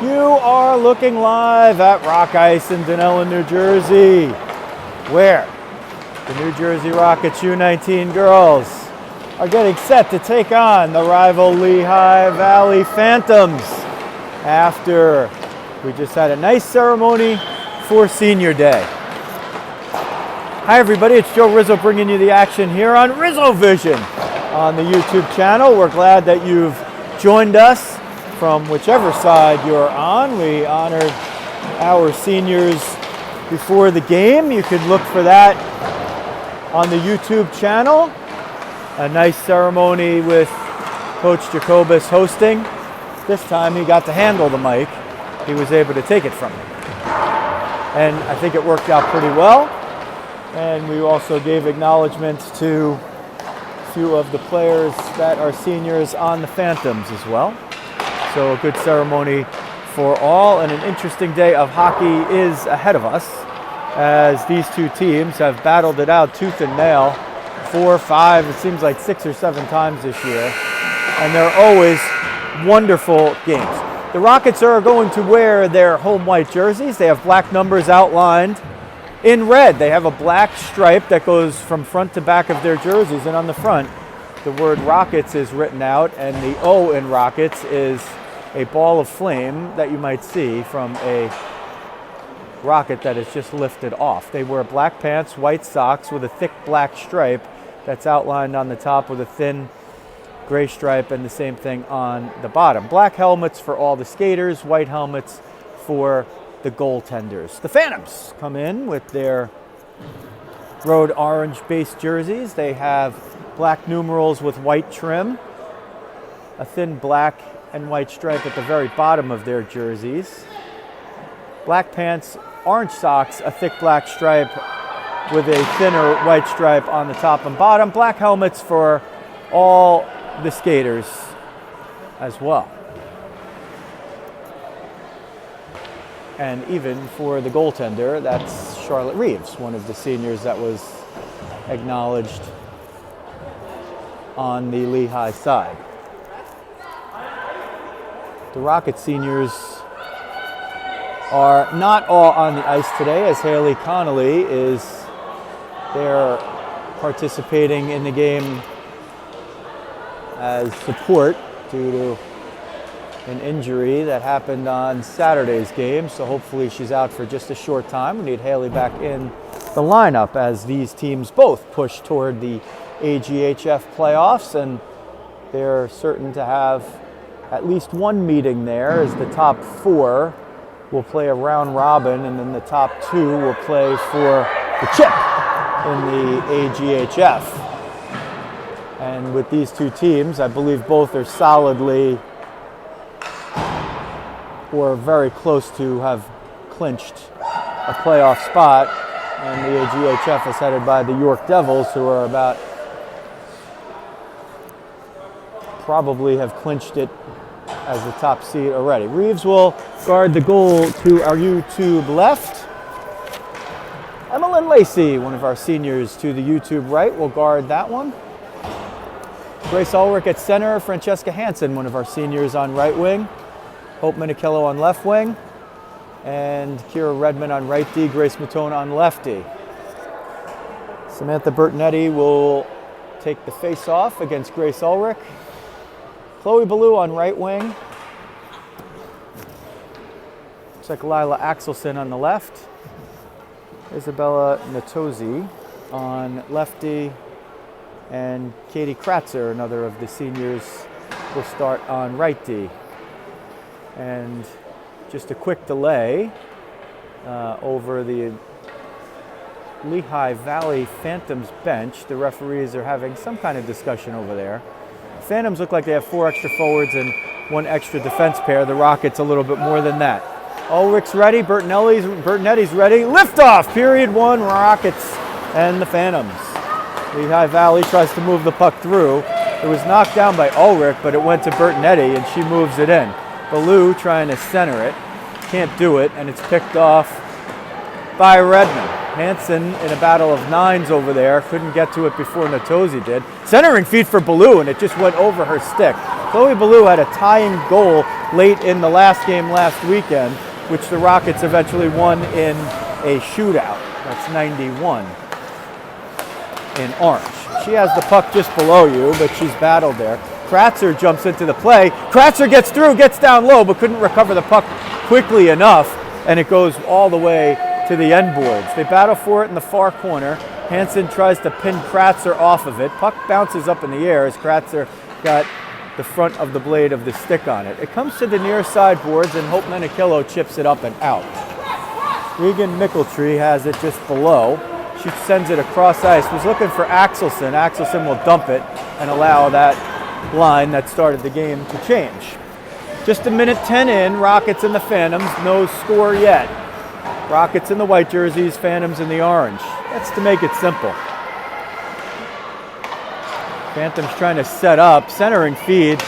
You are looking live at Rock Ice in Dunellen, New Jersey, where the New Jersey Rockets U19 girls are getting set to take on the rival Lehigh Valley Phantoms after we just had a nice ceremony for Senior Day. Hi everybody, it's Joe Rizzo bringing you the action here on Rizzo Vision on the YouTube channel. We're glad that you've joined us from whichever side you're on. We honored our seniors before the game. You can look for that on the YouTube channel. A nice ceremony with Coach Jacobus hosting. This time he got to handle the mic. He was able to take it from me. And I think it worked out pretty well. And we also gave acknowledgement to a few of the players that are seniors on the Phantoms as well. So a good ceremony for all, and an interesting day of hockey is ahead of us as these two teams have battled it out tooth and nail 4, 5, it seems like 6 or 7 times this year, and they're always wonderful games. The Rockets are going to wear their home white jerseys. They have black numbers outlined in red. They have a black stripe that goes from front to back of their jerseys, and on the front the word Rockets is written out, and the O in Rockets is a ball of flame that you might see from a rocket that is just lifted off. They wear black pants, white socks with a thick black stripe that's outlined on the top with a thin gray stripe, and the same thing on the bottom. Black helmets for all the skaters, white helmets for the goaltenders. The Phantoms come in with their road orange base jerseys. They have black numerals with white trim, a thin black and white stripe at the very bottom of their jerseys. Black pants, orange socks, a thick black stripe with a thinner white stripe on the top and bottom. Black helmets for all the skaters as well. And even for the goaltender, that's Charlotte Reeves, one of the seniors that was acknowledged on the Lehigh side. The Rocket seniors are not all on the ice today, as Hailey Connelly is there participating in the game as support due to an injury that happened on Saturday's game. So hopefully she's out for just a short time. We need Hailey back in the lineup as these teams both push toward the AGHF playoffs, and they're certain to have at least one meeting there, as the top 4 will play a round robin, and then the top 2 will play for the chip in the AGHF. And with these two teams, I believe both are solidly or very close to have clinched a playoff spot, and the AGHF is headed by the York Devils, who are about probably have clinched it as the top seed already. Reeves will guard the goal to our YouTube left. Emmalyn Lacz, one of our seniors, to the YouTube right, will guard that one. Grace Ulrich at center. Francesca Hansen, one of our seniors, on right wing. Hope Menichillo on left wing. And Kira Redmond on right D. Grace Matone on left D. Samantha Bertonetti will take the face-off against Grace Ulrich. Chloe Ballou on right wing. Looks like Lila Axelson on the left. Isabella Natosi on lefty. And Katie Kratzer, another of the seniors, will start on right D. And just a quick delay over the Lehigh Valley Phantoms bench. The referees are having some kind of discussion over there. Phantoms look like they have 4 extra forwards and 1 extra defense pair. The Rockets a little bit more than that. Ulrich's ready, Bertonetti's ready. Liftoff, period 1, Rockets and the Phantoms. Lehigh Valley tries to move the puck through. It was knocked down by Ulrich, but it went to Bertonetti, and she moves it in. Ballou trying to center it, can't do it, and it's picked off by Redmond. Hansen in a battle of 9s over there, couldn't get to it before Natosi did. Centering feed for Ballou, and it just went over her stick. Chloe Ballou had a tying goal late in the last game last weekend, which the Rockets eventually won in a shootout. That's 91 in orange. She has the puck just below you, but she's battled there. Kratzer jumps into the play. Kratzer gets through, gets down low, but couldn't recover the puck quickly enough, and it goes all the way to the end boards. They battle for it in the far corner. Hansen tries to pin Kratzer off of it. Puck bounces up in the air as Kratzer got the front of the blade of the stick on it. It comes to the near side boards, and Hope Menichillo chips it up and out. Regan Mickeltree has it just below. She sends it across ice. Was looking for Axelson. Axelson will dump it and allow that line that started the game to change. Just a minute 10 in, Rockets and the Phantoms, no score yet. Rockets in the white jerseys, Phantoms in the orange. That's to make it simple. Phantoms trying to set up, centering feed,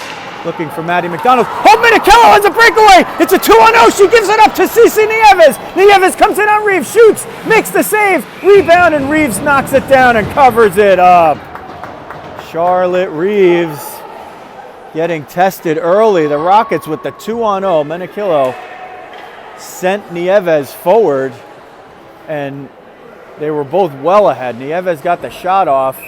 looking for Maddie McDonald. Hope Menichillo has a breakaway! It's a 2-on-0, she gives it up to Cece Nieves. Nieves comes in on Reeves, shoots, makes the save, rebound, and Reeves knocks it down and covers it up. Charlotte Reeves getting tested early. The Rockets with the 2-on-0. Menichillo sent Nieves forward, and they were both well ahead. Nieves got the shot off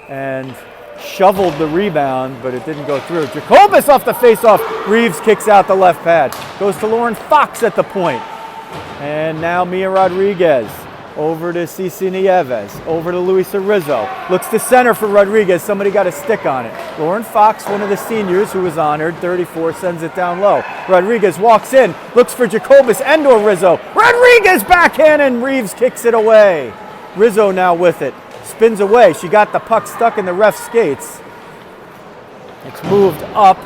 and shoveled the rebound, but it didn't go through. Jacobus off the face-off. Reeves kicks out the left pad. Goes to Lauren Fox at the point. And now Mia Rodriguez. Over to Cece Nieves. Over to Luisa Rizzo. Looks to center for Rodriguez. Somebody got a stick on it. Lauren Fox, one of the seniors who was honored, 34, sends it down low. Rodriguez walks in, looks for Jacobus and or Rizzo. Rodriguez backhand, and Reeves kicks it away. Rizzo now with it. Spins away. She got the puck stuck in the ref's skates. It's moved up,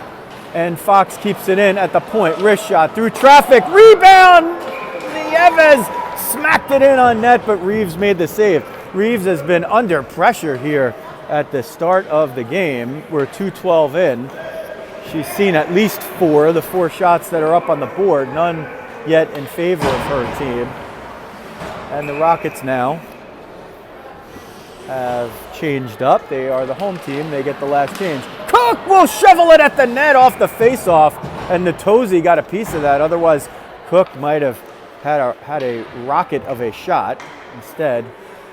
and Fox keeps it in at the point. Wrist shot through traffic. Rebound! Nieves smacked it in on net, but Reeves made the save. Reeves has been under pressure here at the start of the game. We're 2:12 in. She's seen at least four, the 4 shots that are up on the board, none yet in favor of her team. And the Rockets now have changed up. They are the home team. They get the last change. Cook will shovel it at the net off the face-off, and Natosi got a piece of that. Otherwise, Cook might have had a rocket of a shot. Instead,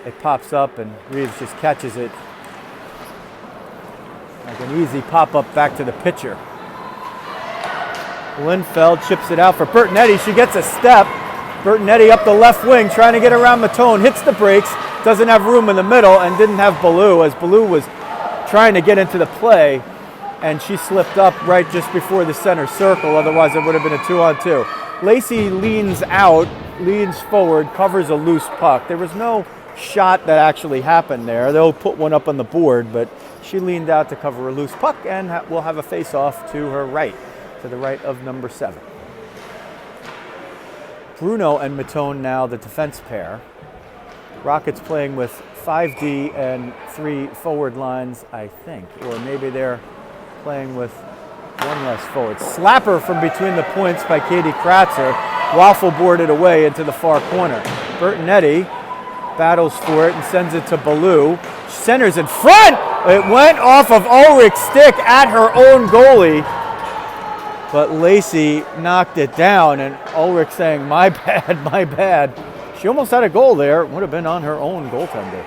it pops up, and Reeves just catches it like an easy pop-up back to the pitcher. Lindfeld chips it out for Bertonetti. She gets a step. Bertonetti up the left wing, trying to get around Matone, hits the brakes, doesn't have room in the middle, and didn't have Ballou, as Ballou was trying to get into the play, and she slipped up right just before the center circle. Otherwise, it would have been a 2-on-2. Lacey leans out, leans forward, covers a loose puck. There was no shot that actually happened there. They'll put one up on the board, but she leaned out to cover a loose puck, and will have a face-off to her right, to the right of number 7. Bruno and Matone now the defense pair. Rockets playing with 5D and 3 forward lines, I think, or maybe they're playing with one less forward. Slapper from between the points by Katie Kratzer. Waffle boarded away into the far corner. Bertonetti battles for it and sends it to Ballou. Centers in front. It went off of Ulrich's stick at her own goalie, but Lacey knocked it down, and Ulrich saying, "My bad, my bad." She almost had a goal there. It would have been on her own goaltender.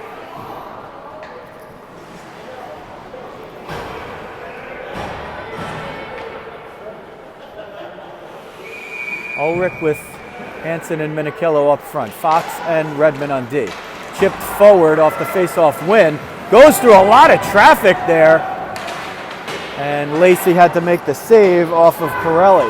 Ulrich with Hansen and Menichillo up front. Fox and Redmond on D. Chipped forward off the face-off win. Goes through a lot of traffic there. And Lacey had to make the save off of Corelli.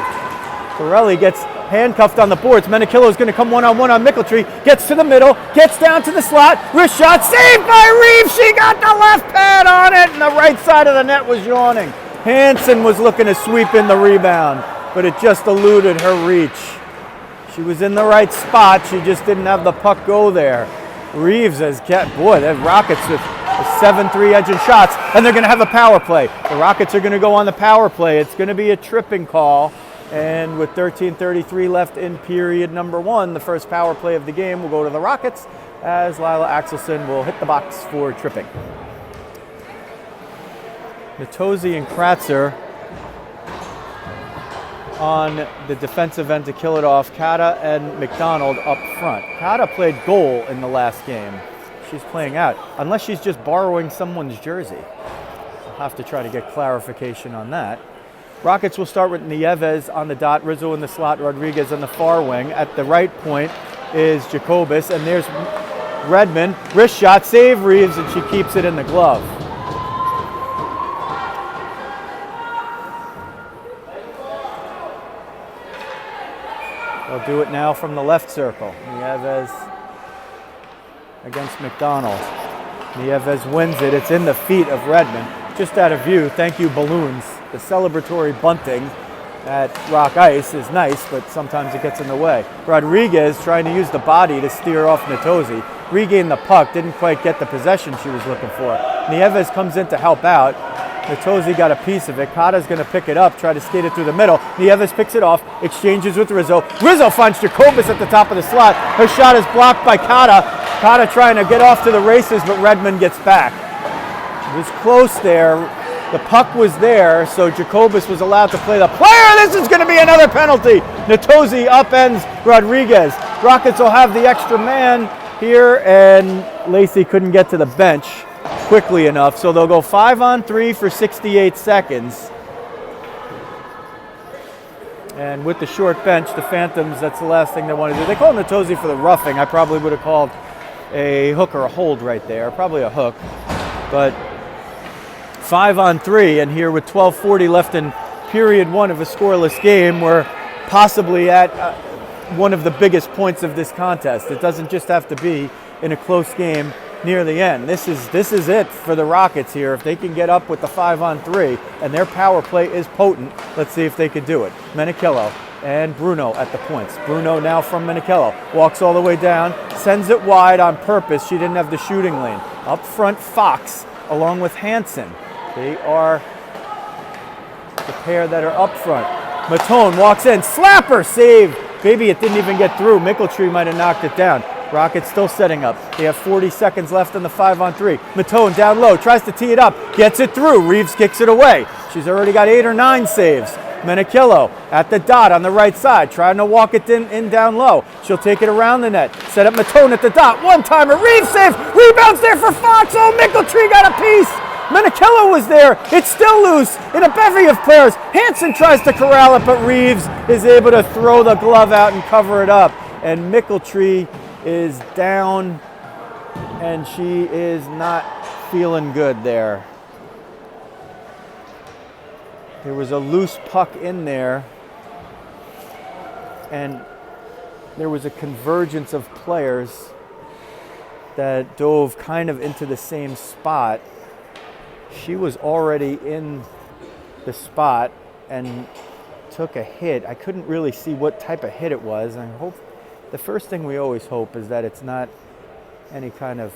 Corelli gets handcuffed on the boards. Menichillo is going to come one-on-one on Mickeltree. Gets to the middle. Gets down to the slot. Wrist shot. Saved by Reeves. She got the left pad on it. And the right side of the net was yawning. Hansen was looking to sweep in the rebound, but it just eluded her reach. She was in the right spot. She just didn't have the puck go there. Reeves has kept, boy, the Rockets with 7-3 edging shots, and they're going to have a power play. The Rockets are going to go on the power play. It's going to be a tripping call, and with 13:33 left in period number 1, the first power play of the game will go to the Rockets, as Lila Axelson will hit the box for tripping. Natosi and Kratzer on the defensive end to kill it off. Kata and McDonald up front. Kata played goal in the last game. She's playing out, unless she's just borrowing someone's jersey. I'll have to try to get clarification on that. Rockets will start with Nieves on the dot, Rizzo in the slot, Rodriguez on the far wing. At the right point is Jacobus, and there's Redmond. Wrist shot, save Reeves, and she keeps it in the glove. They'll do it now from the left circle. Nieves against McDonald. Nieves wins it. It's in the feet of Redmond. Just out of view, thank you balloons. The celebratory bunting at Rock Ice is nice, but sometimes it gets in the way. Rodriguez trying to use the body to steer off Natosi. Regained the puck, didn't quite get the possession she was looking for. Nieves comes in to help out. Natosi got a piece of it. Kata's going to pick it up, try to skate it through the middle. Nieves picks it off, exchanges with Rizzo. Rizzo finds Jacobus at the top of the slot. Her shot is blocked by Kata. Kata trying to get off to the races, but Redmond gets back. It was close there. The puck was there, so Jacobus was allowed to play the player. This is going to be another penalty. Natosi upends Rodriguez. Rockets will have the extra man here, and Lacey couldn't get to the bench quickly enough, so they'll go 5-on-3 for 68 seconds. And with the short bench, the Phantoms, that's the last thing they want to do. They call Natosi for the roughing. I probably would have called a hook or a hold right there, probably a hook. But 5-on-3, and here with 12:40 left in period one of a scoreless game, we're possibly at one of the biggest points of this contest. It doesn't just have to be in a close game near the end. This is it for the Rockets here. If they can get up with the 5-on-3, and their power play is potent, let's see if they can do it. Menichillo and Bruno at the points. Bruno now from Menichillo. Walks all the way down, sends it wide on purpose. She didn't have the shooting lane. Up front, Fox along with Hansen. They are the pair that are up front. Matone walks in, slapper, save. Maybe it didn't even get through. Mickeltree might have knocked it down. Rockets still setting up. They have 40 seconds left on the 5-on-3. Matone down low, tries to tee it up, gets it through. Reeves kicks it away. She's already got 8 or 9 saves. Menichillo at the dot on the right side, trying to walk it in down low. She'll take it around the net. Set up Matone at the dot. One-timer, Reeves save. Rebounds there for Fox. Oh, Mickeltree got a piece. Menichillo was there. It's still loose in a bevy of players. Hansen tries to corral it, but Reeves is able to throw the glove out and cover it up. And Mickeltree is down, and she is not feeling good there. There was a loose puck in there, and there was a convergence of players that dove kind of into the same spot. She was already in the spot and took a hit. I couldn't really see what type of hit it was. I hope the first thing we always hope is that it's not any kind of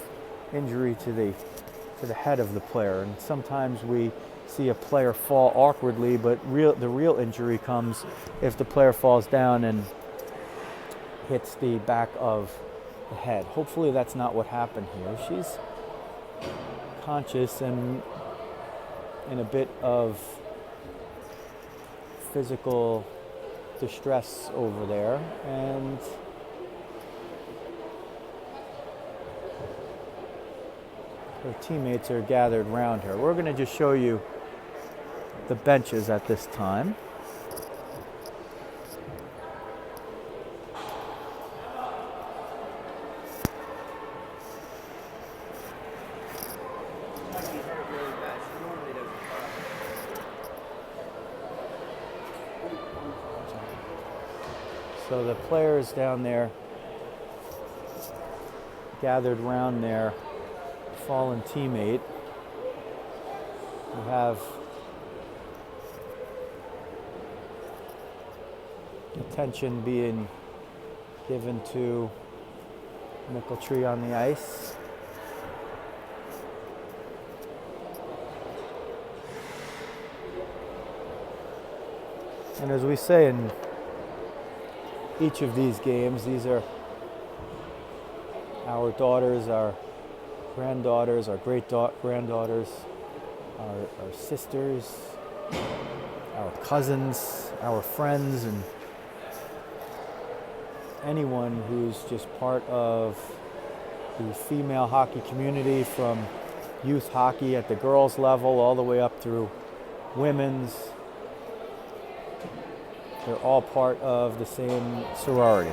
injury to the head of the player. And sometimes we see a player fall awkwardly, but the real injury comes if the player falls down and hits the back of the head. Hopefully that's not what happened here. She's conscious and in a bit of physical distress over there, and her teammates are gathered around her. We're going to just show you the benches at this time. So the players down there gathered around their fallen teammate. We have attention being given to Mickeltree on the ice. And as we say in each of these games, these are our daughters, our granddaughters, our great-granddaughters, our sisters, our cousins, our friends, and anyone who's just part of the female hockey community, from youth hockey at the girls level all the way up through women's. They're all part of the same sorority.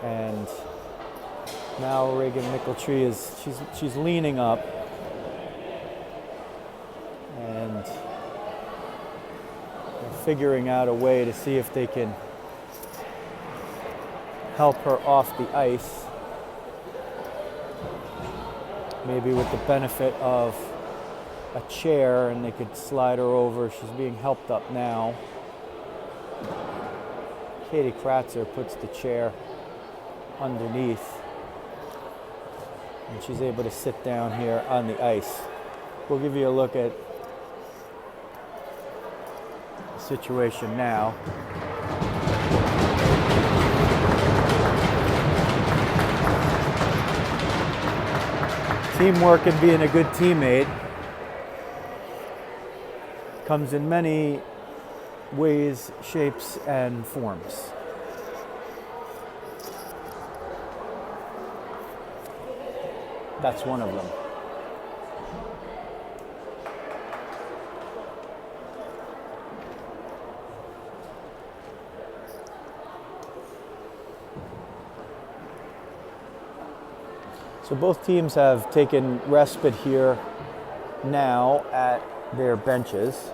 And now Reagan Micheltree she's leaning up and they're figuring out a way to see if they can help her off the ice. Maybe with the benefit of a chair, and they could slide her over. She's being helped up now. Katie Kratzer puts the chair underneath, and she's able to sit down here on the ice. We'll give you a look at the situation now. Teamwork and being a good teammate comes in many ways, shapes, and forms. That's one of them. So both teams have taken respite here now at their benches,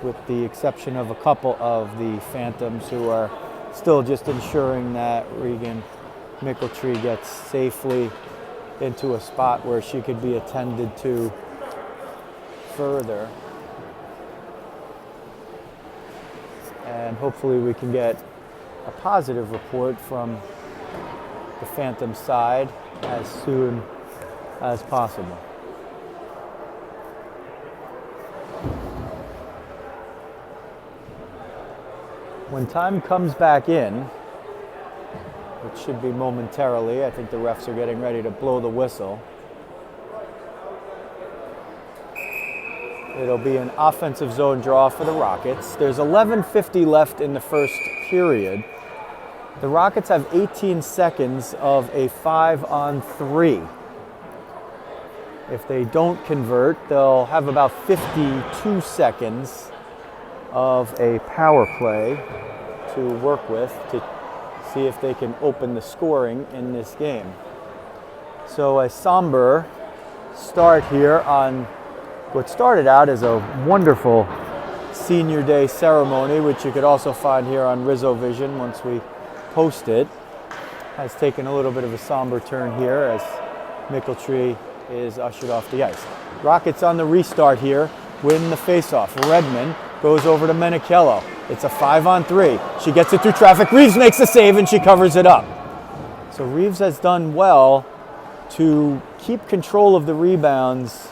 with the exception of a couple of the Phantoms who are still just ensuring that Reagan Micheltree gets safely into a spot where she could be attended to further. And hopefully we can get a positive report from the Phantom side as soon as possible. When time comes back in, which should be momentarily, I think the refs are getting ready to blow the whistle. It'll be an offensive zone draw for the Rockets. There's 11:50 left in the first period. The Rockets have 18 seconds of a 5-on-3. If they don't convert, they'll have about 52 seconds of a power play to work with to see if they can open the scoring in this game. So a somber start here on what started out as a wonderful Senior Day ceremony, which you could also find here on Rizzo Vision once we post it, has taken a little bit of a somber turn here as Micheltree is ushered off the ice. Rockets on the restart here win the faceoff. Redmond goes over to Menichillo. It's a 5-on-3. She gets it through traffic. Reeves makes the save and she covers it up. So Reeves has done well to keep control of the rebounds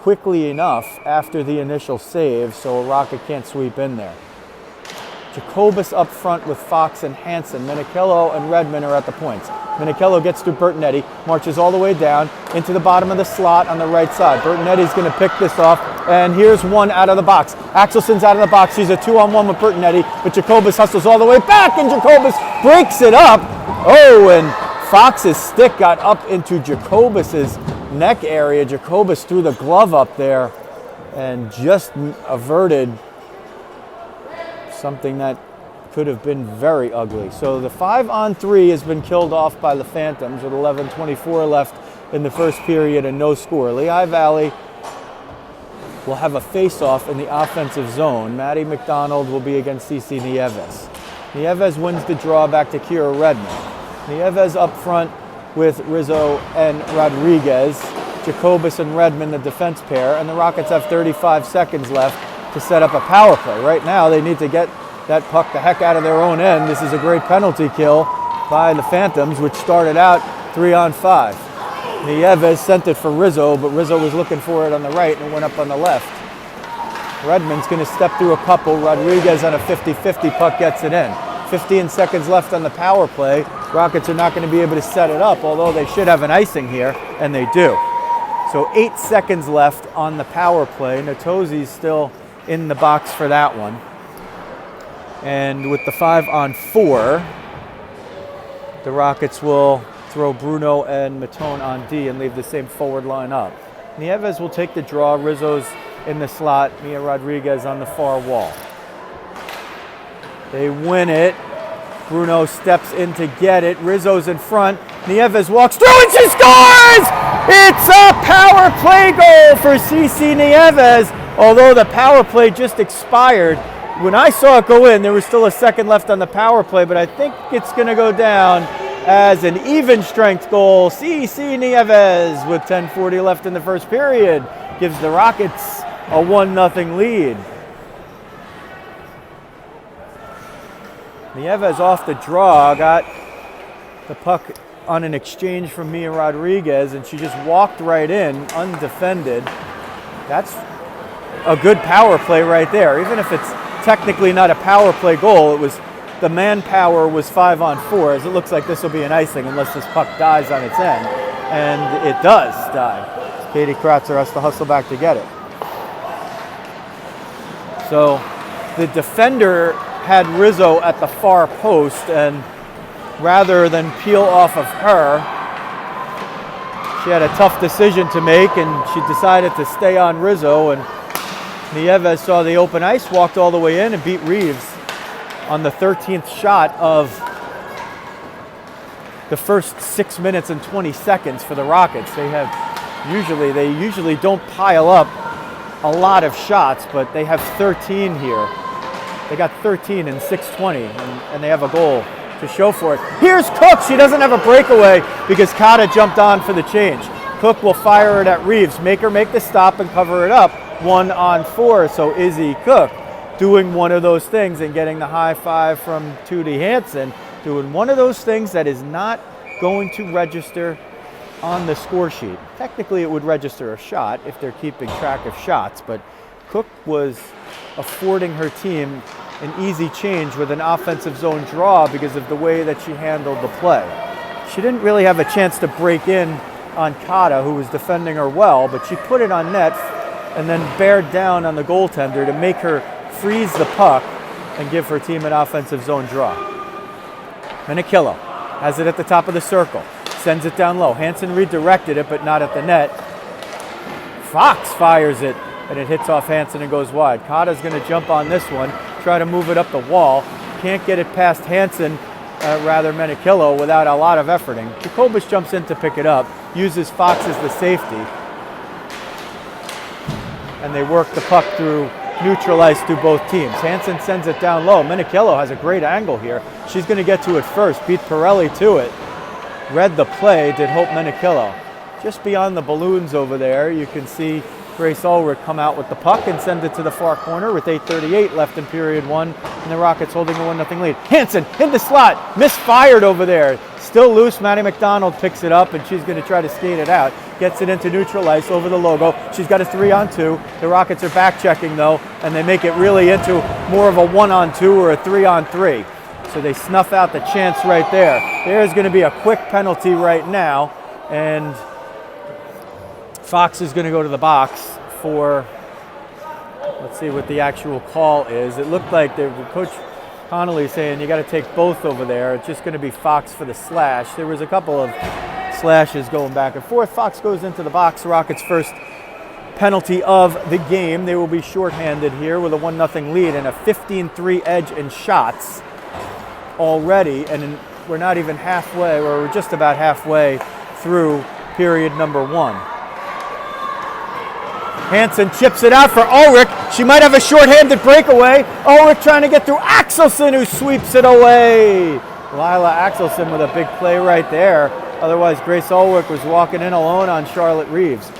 quickly enough after the initial save so a Rocket can't sweep in there. Jacobus up front with Fox and Hansen. Menichillo and Redmond are at the points. Menichillo gets through Bertonetti, marches all the way down into the bottom of the slot on the right side. Bertonetti's going to pick this off, and here's one out of the box. Axelson's out of the box. She's a 2-on-1 with Bertonetti, but Jacobus hustles all the way back, and Jacobus breaks it up. Oh, and Fox's stick got up into Jacobus's neck area. Jacobus threw the glove up there and just averted something that could have been very ugly. So the 5-on-3 has been killed off by the Phantoms with 11:24 left in the first period and no score. Lehigh Valley will have a face-off in the offensive zone. Maddie McDonald will be against Cece Nieves. Nieves wins the draw back to Kira Redmond. Nieves up front with Rizzo and Rodriguez. Jacobus and Redmond, the defense pair, and the Rockets have 35 seconds left to set up a power play. Right now, they need to get that puck the heck out of their own end. This is a great penalty kill by the Phantoms, which started out 3-on-5. Nieves sent it for Rizzo, but Rizzo was looking for it on the right and it went up on the left. Redmond's going to step through a couple. Rodriguez on a 50-50 puck gets it in. 15 seconds left on the power play. Rockets are not going to be able to set it up, although they should have an icing here, and they do. So 8 seconds left on the power play. Natozi's still in the box for that one. And with the 5-on-4, the Rockets will throw Bruno and Matone on D and leave the same forward line up. Nieves will take the draw. Rizzo's in the slot. Mia Rodriguez on the far wall. They win it. Bruno steps in to get it. Rizzo's in front. Nieves walks through and she scores! It's a power play goal for CC Nieves. Although the power play just expired. When I saw it go in, there was still a second left on the power play, but I think it's going to go down as an even strength goal. CC Nieves with 10:40 left in the first period gives the Rockets a 1-0 lead. Nieves off the draw, got the puck on an exchange from Mia Rodriguez, and she just walked right in, undefended. That's a good power play right there. Even if it's technically not a power play goal, it was the manpower was 5-on-4, as it looks like this will be an icing unless this puck dies on its end. And it does die. Katie Kratzer has to hustle back to get it. So the defender had Rizzo at the far post, and rather than peel off of her, she had a tough decision to make, and she decided to stay on Rizzo, and Nieves saw the open ice, walked all the way in, and beat Reeves on the 13th shot of the first 6 minutes and 20 seconds for the Rockets. They usually don't pile up a lot of shots, but they have 13 here. They got 13 in 6:20, and they have a goal to show for it. Here's Cook. She doesn't have a breakaway because Kata jumped on for the change. Cook will fire it at Reeves, make her make the stop and cover it up. 1-on-4, so Izzy Cook doing one of those things and getting the high five from Tootie Hansen, doing one of those things that is not going to register on the score sheet. Technically, it would register a shot if they're keeping track of shots, but Cook was affording her team an easy change with an offensive zone draw because of the way that she handled the play. She didn't really have a chance to break in on Kata, who was defending her well, but she put it on net and then bared down on the goaltender to make her freeze the puck and give her team an offensive zone draw. Menichillo has it at the top of the circle, sends it down low. Hansen redirected it, but not at the net. Fox fires it, and it hits off Hansen and goes wide. Kata's going to jump on this one, try to move it up the wall. Can't get it past Hansen, Menichillo, without a lot of efforting. Jacobus jumps in to pick it up, uses Fox as the safety, and they work the puck through neutral ice through both teams. Hansen sends it down low. Menichillo has a great angle here. She's going to get to it first, beat Pirelli to it. Read the play, did Hope Menichillo. Just beyond the balloons over there, you can see Grace Ulrich come out with the puck and send it to the far corner with 8:38 left in period one, and the Rockets holding a 1-0 lead. Hansen in the slot, misfired over there. Still loose, Maddie McDonald picks it up, and she's going to try to skate it out. Gets it into neutral ice over the logo. She's got a 3-on-2. The Rockets are back checking though, and they make it really into more of a 1-on-2 or a 3-on-3. So they snuff out the chance right there. There's going to be a quick penalty right now, and Fox is going to go to the box for, let's see what the actual call is. It looked like Coach Connelly saying you got to take both over there. It's just going to be Fox for the slash. There was a couple of slashes going back and forth. Fox goes into the box. Rockets' first penalty of the game. They will be shorthanded here with a 1-0 lead and a 15-3 edge in shots already. And we're not even halfway, or we're just about halfway through period number one. Hansen chips it out for Ulrich. She might have a shorthanded breakaway. Ulrich trying to get through Axelson, who sweeps it away. Lila Axelson with a big play right there. Otherwise, Grace Ulrich was walking in alone on Charlotte Reeves.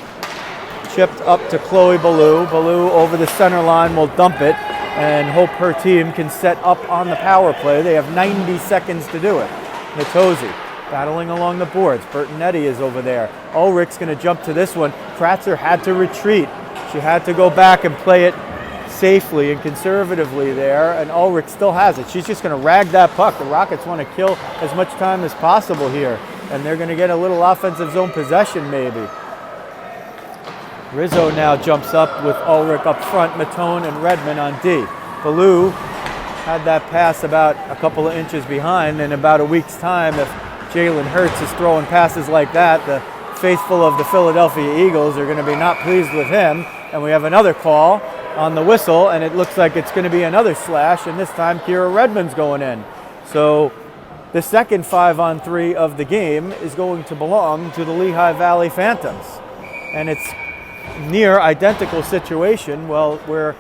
Chipped up to Chloe Ballou. Ballou over the center line will dump it and hope her team can set up on the power play. They have 90 seconds to do it. Natozi battling along the boards. Bertonetti is over there. Ulrich's going to jump to this one. Kratzer had to retreat. She had to go back and play it safely and conservatively there, and Ulrich still has it. She's just going to rag that puck. The Rockets want to kill as much time as possible here, and they're going to get a little offensive zone possession maybe. Rizzo now jumps up with Ulrich up front, Matone and Redmond on D. Ballou had that pass about a couple of inches behind. In about a week's time, if Jalen Hurts is throwing passes like that, the faithful of the Philadelphia Eagles are going to be not pleased with him. And we have another call on the whistle, and it looks like it's going to be another slash, and this time Kira Redmond's going in. So the second 5-on-3 of the game is going to belong to the Lehigh Valley Phantoms. And it's near identical situation, well, where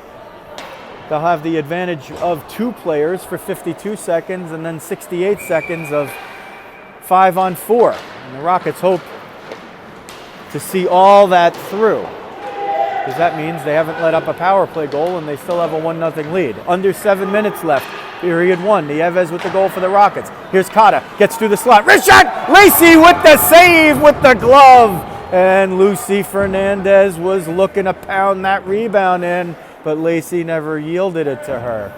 they'll have the advantage of 2 players for 52 seconds and then 68 seconds of 5-on-4. And the Rockets hope to see all that through, because that means they haven't let up a power play goal and they still have a 1-0 lead. Under 7 minutes left, period 1. Nieves with the goal for the Rockets. Here's Cotta, gets through the slot. Wrist shot! Lacey with the save with the glove! And Lucy Fernandez was looking to pound that rebound in, but Lacey never yielded it to her.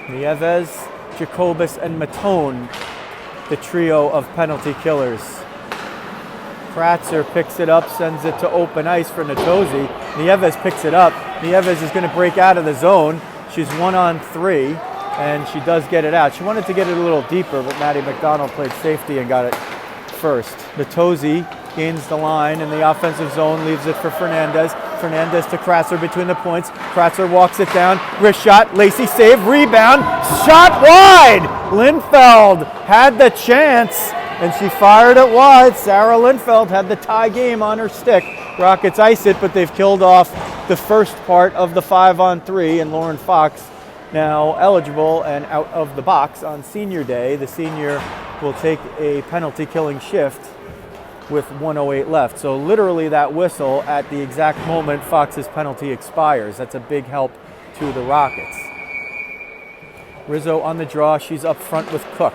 Nieves, Jacobus, and Matone, the trio of penalty killers. Kratzer picks it up, sends it to open ice for Natosi. Nieves picks it up. Nieves is going to break out of the zone. She's 1-on-3, and she does get it out. She wanted to get it a little deeper, but Maddie McDonald played safety and got it first. Natosi gains the line in the offensive zone, leaves it for Fernandez. Fernandez to Kratzer between the points. Kratzer walks it down. Wrist shot. Lacey save. Rebound. Shot wide. Lindfeld had the chance, and she fired it wide. Sarah Lindfeld had the tie game on her stick. Rockets ice it, but they've killed off the first part of the 5-on-3, and Lauren Fox now eligible and out of the box on senior day. The senior will take a penalty killing shift with 1:08 left. So literally that whistle at the exact moment Fox's penalty expires. That's a big help to the Rockets. Rizzo on the draw. She's up front with Cook.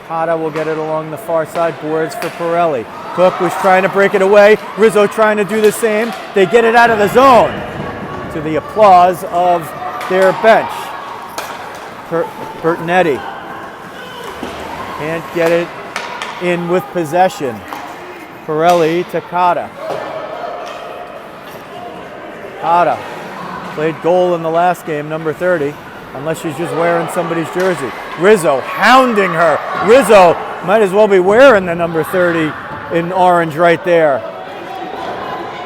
Cotta will get it along the far side boards for Pirelli. Cook was trying to break it away. Rizzo trying to do the same. They get it out of the zone, to the applause of their bench. Bertonetti can't get it in with possession. Pirelli to Cotta. Cotta played goal in the last game, number 30, unless she's just wearing somebody's jersey. Rizzo hounding her. Rizzo might as well be wearing the number 30 in orange right there.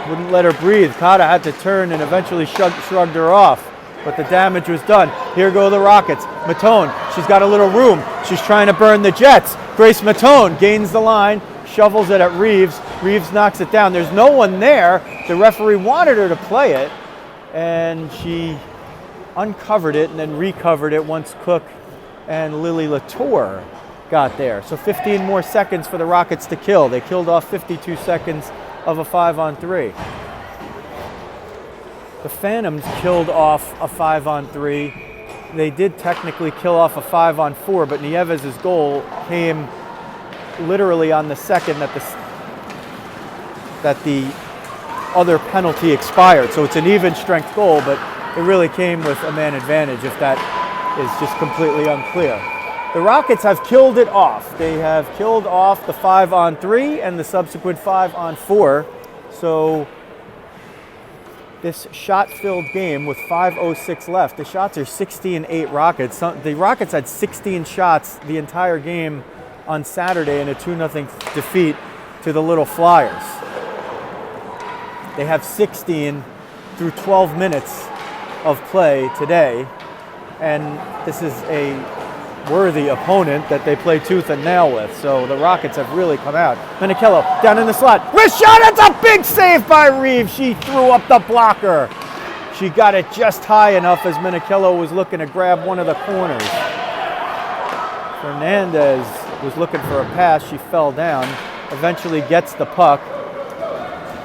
Wouldn't let her breathe. Cotta had to turn and eventually shrugged her off, but the damage was done. Here go the Rockets. Matone, she's got a little room. She's trying to burn the Jets. Grace Matone gains the line, shovels it at Reeves. Reeves knocks it down. There's no one there. The referee wanted her to play it, and she uncovered it and then recovered it once Cook and Lily Latour got there. So 15 more seconds for the Rockets to kill. They killed off 52 seconds of a 5-on-3. The Phantoms killed off a 5-on-3. They did technically kill off a 5-on-4, but Nieves' goal came literally on the second that the other penalty expired. So it's an even strength goal, but it really came with a man advantage, if that is just completely unclear. The Rockets have killed it off. They have killed off the 5-on-3 and the subsequent 5-on-4. So this shot-filled game with 5:06 left, the shots are 16-8 Rockets. The Rockets had 16 shots the entire game on Saturday in a 2-0 defeat to the Little Flyers. They have 16 through 12 minutes of play today, and this is a worthy opponent that they play tooth and nail with. So the Rockets have really come out. Menichillo down in the slot. Wrist shot! It's a big save by Reeves. She threw up the blocker. She got it just high enough as Menichillo was looking to grab one of the corners. Fernandez was looking for a pass. She fell down. Eventually gets the puck.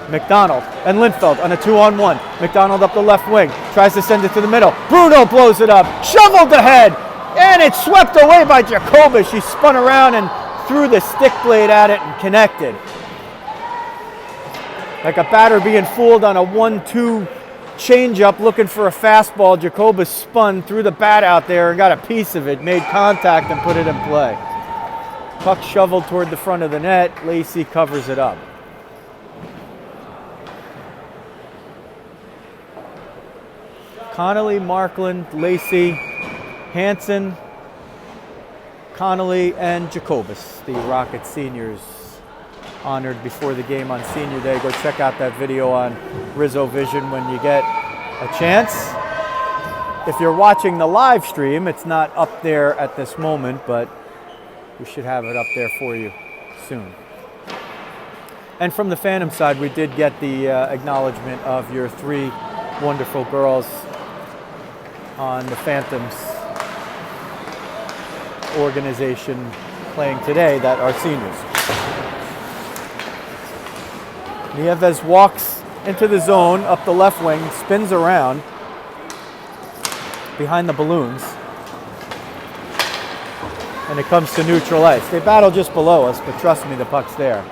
McDonald and Lindfeld on a 2-on-1. McDonald up the left wing. Tries to send it to the middle. Bruno blows it up. Shoveled ahead. And it's swept away by Jacobus. She spun around and threw the stick blade at it and connected. Like a batter being fooled on a 1-2 changeup looking for a fastball. Jacobus spun, threw the bat out there and got a piece of it, made contact and put it in play. Puck shoveled toward the front of the net. Lacz covers it up. Connelly, Markland, Lacz, Hansen, Connelly, and Jacobus, the Rocket seniors honored before the game on Senior Day. Go check out that video on Rizzo Vision when you get a chance. If you're watching the live stream, it's not up there at this moment, but we should have it up there for you soon. And from the Phantom side, we did get the acknowledgement of your 3 wonderful girls on the Phantoms organization playing today that are seniors. Nieves walks into the zone up the left wing, spins around behind the balloons, and it comes to neutral ice. They battle just below us, but trust me, the puck's there.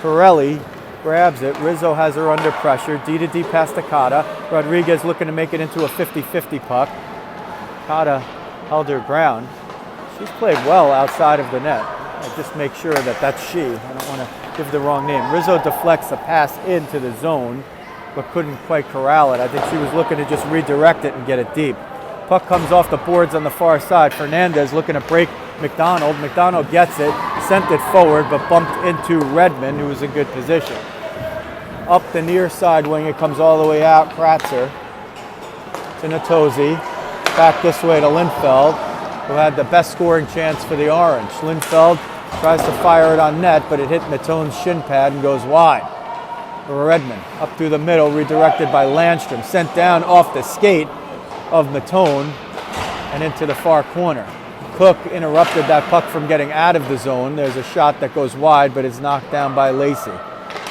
Pirelli grabs it. Rizzo has her under pressure. D to D past Takata. Rodriguez looking to make it into a 50-50 puck. Takata held her ground. She's played well outside of the net. I just make sure that that's she. I don't want to give the wrong name. Rizzo deflects a pass into the zone, but couldn't quite corral it. I think she was looking to just redirect it and get it deep. Puck comes off the boards on the far side. Fernandez looking to break McDonald. McDonald gets it, sent it forward, but bumped into Redmond, who was in good position. Up the near side wing, it comes all the way out. Kratzer to Natosi. Back this way to Lindfeld, who had the best scoring chance for the Orange. Lindfeld tries to fire it on net, but it hit Matone's shin pad and goes wide. Redmond up through the middle, redirected by Landstrom. Sent down off the skate of Matone and into the far corner. Cook interrupted that puck from getting out of the zone. There's a shot that goes wide, but it's knocked down by Lacz.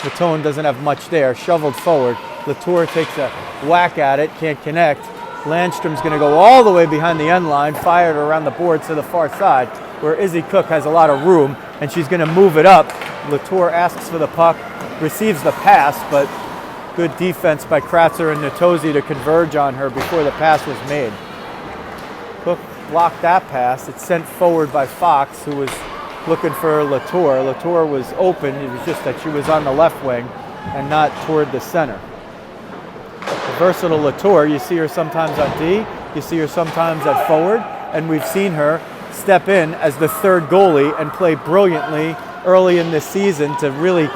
Matone doesn't have much there. Shoveled forward. Latour takes a whack at it, can't connect. Landstrom's going to go all the way behind the end line, fired around the boards to the far side, where Izzy Cook has a lot of room, and she's going to move it up. Latour asks for the puck, receives the pass, but good defense by Kratzer and Natosi to converge on her before the pass was made. Cook blocked that pass. It's sent forward by Fox, who was looking for Latour. Latour was open. It was just that she was on the left wing and not toward the center. The versatile Latour, you see her sometimes on D, you see her sometimes at forward, and we've seen her step in as the third goalie and play brilliantly early in this season to really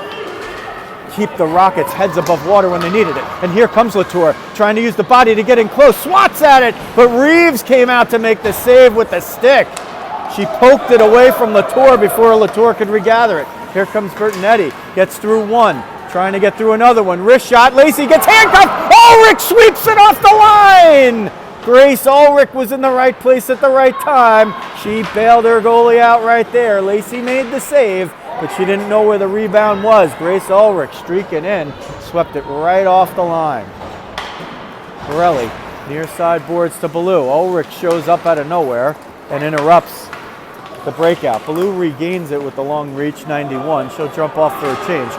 keep the Rockets' heads above water when they needed it. And here comes Latour, trying to use the body to get in close, swats at it, but Reeves came out to make the save with the stick. She poked it away from Latour before Latour could regather it. Here comes Bertonetti, gets through one, trying to get through another one. Wrist shot, Lacz gets handcuffed, Ulrich sweeps it off the line! Grace Ulrich was in the right place at the right time. She bailed her goalie out right there. Lacz made the save, but she didn't know where the rebound was. Grace Ulrich streaking in, swept it right off the line. Pirelli, near side boards to Ballou. Ulrich shows up out of nowhere and interrupts the breakout. Ballou regains it with the long reach, 91. She'll jump off for a change.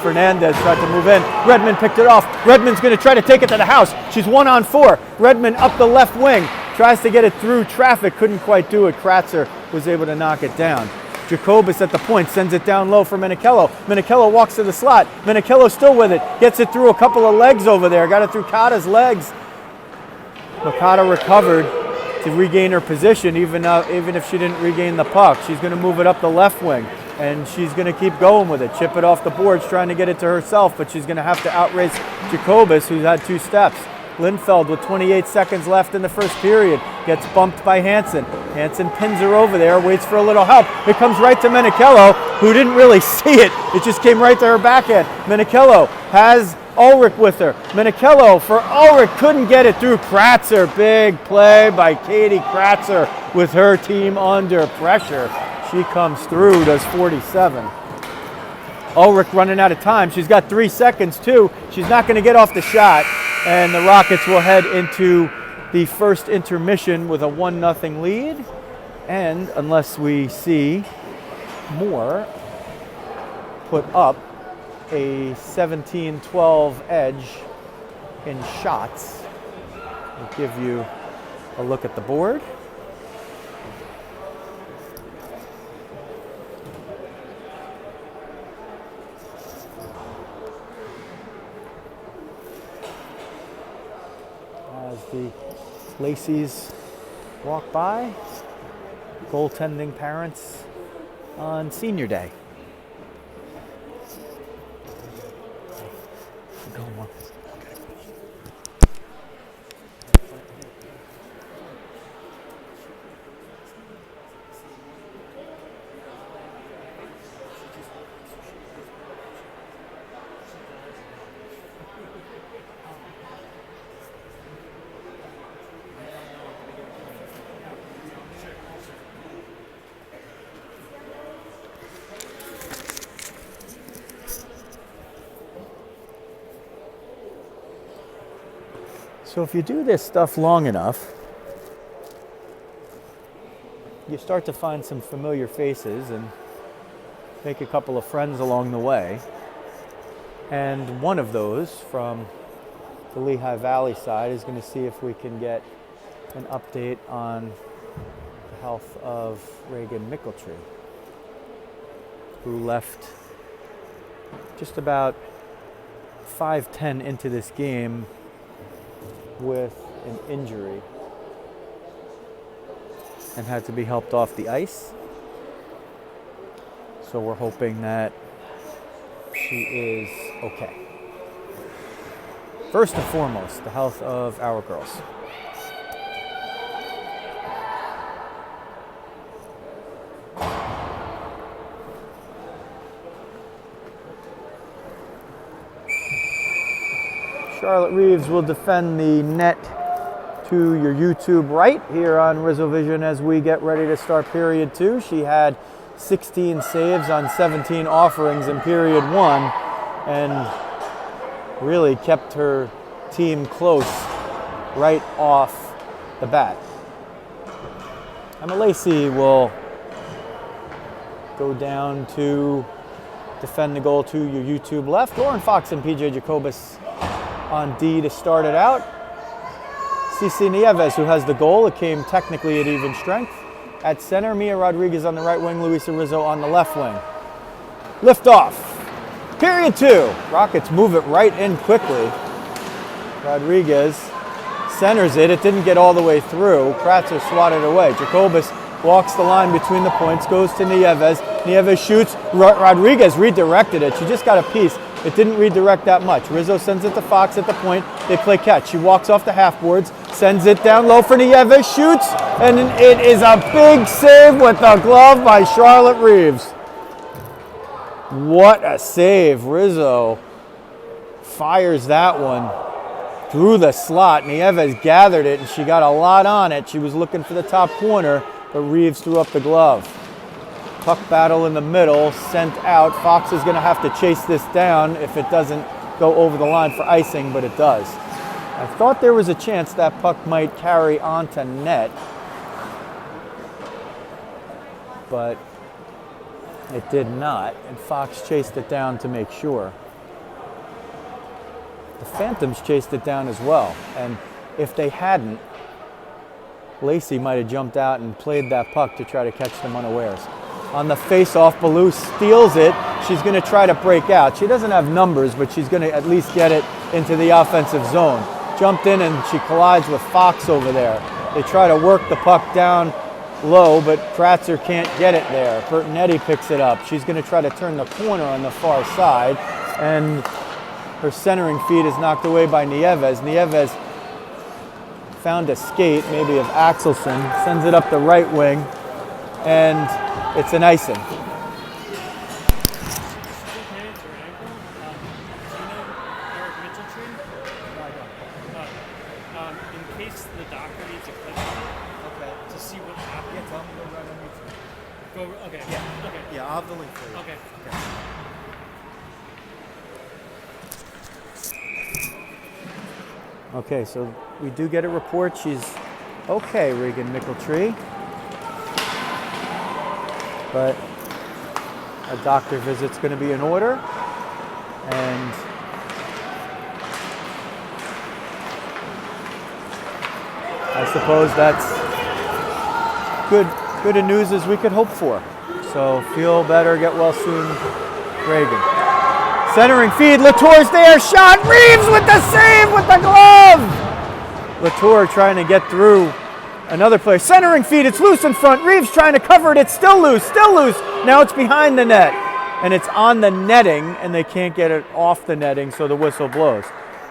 Fernandez tried to move in. Redmond picked it off. Redmond's going to try to take it to the house. She's 1-on-4. Redmond up the left wing. Tries to get it through traffic. Couldn't quite do it. Kratzer was able to knock it down. Jacobus at the point. Sends it down low for Menichillo. Menichillo walks to the slot. Menichillo still with it. Gets it through a couple of legs over there. Got it through Kata's legs. Makata recovered to regain her position, even if she didn't regain the puck. She's going to move it up the left wing, and she's going to keep going with it. Chip it off the boards, trying to get it to herself, but she's going to have to outrace Jacobus, who's had 2 steps. Lindfeld with 28 seconds left in the first period gets bumped by Hansen. Hansen pins her over there, waits for a little help. It comes right to Menichillo, who didn't really see it. It just came right to her backhand. Menichillo has Ulrich with her. Menichillo for Ulrich, couldn't get it through. Kratzer, big play by Katie Kratzer with her team under pressure. She comes through, does 47. Ulrich running out of time. She's got 3 seconds too. She's not going to get off the shot, and the Rockets will head into the first intermission with a 1-0 lead. And unless we see Moore put up a 17-12 edge in shots. I'll give you a look at the board. As the Lacys walk by, goaltending parents on senior day. So if you do this stuff long enough, you start to find some familiar faces and make a couple of friends along the way. And one of those from the Lehigh Valley side is going to see if we can get an update on the health of Reagan Micheltree, who left just about 5:10 into this game with an injury and had to be helped off the ice. So we're hoping that she is okay. First and foremost, the health of our girls. Charlotte Reeves will defend the net to your YouTube right here on Rizzo Vision as we get ready to start period 2. She had 16 saves on 17 offerings in period 1 and really kept her team close right off the bat. Emmalyn Lacz will go down to defend the goal to your YouTube left. Lauren Fox and PJ Jacobus on D to start it out. Cici Nieves, who has the goal. It came technically at even strength. At center, Mia Rodriguez on the right wing, Luisa Rizzo on the left wing. Lift off. Period 2. Rockets move it right in quickly. Rodriguez centers it. It didn't get all the way through. Kratzer swatted away. Jacobus walks the line between the points, goes to Nieves. Nieves shoots. Rodriguez redirected it. She just got a piece. It didn't redirect that much. Rizzo sends it to Fox at the point. They play catch. She walks off the half boards, sends it down low for Nieves, shoots, and it is a big save with the glove by Charlotte Reeves. What a save. Rizzo fires that one through the slot. Nieves gathered it, and she got a lot on it. She was looking for the top corner, but Reeves threw up the glove. Puck battle in the middle, sent out. Fox is going to have to chase this down if it doesn't go over the line for icing, but it does. I thought there was a chance that puck might carry onto net, but it did not, and Fox chased it down to make sure. The Phantoms chased it down as well, and if they hadn't, Lacey might have jumped out and played that puck to try to catch them unawares. On the face-off, Ballou steals it. She's going to try to break out. She doesn't have numbers, but she's going to at least get it into the offensive zone. Jumped in and she collides with Fox over there. They try to work the puck down low, but Kratzer can't get it there. Bertonetti picks it up. She's going to try to turn the corner on the far side, and her centering feed is knocked away by Nieves. Nieves found a skate, maybe of Axelson, sends it up the right wing, and it's an icing. In case the doctor needs a clip on it, okay, to see what happened. Yeah, tell me to go right underneath. Go. Okay. Yeah. Okay. Yeah, I'll have the link for you. Okay. Okay, so we do get a report. She's okay, Reagan Micheltree. But a doctor visit's going to be in order. And I suppose that's good news as we could hope for. So feel better, get well soon, Reagan. Centering feed, Latour's there, shot, Reeves with the save with the glove! Latour trying to get through another player. Centering feed, it's loose in front, Reeves trying to cover it, it's still loose. Now it's behind the net. And it's on the netting, and they can't get it off the netting, so the whistle blows.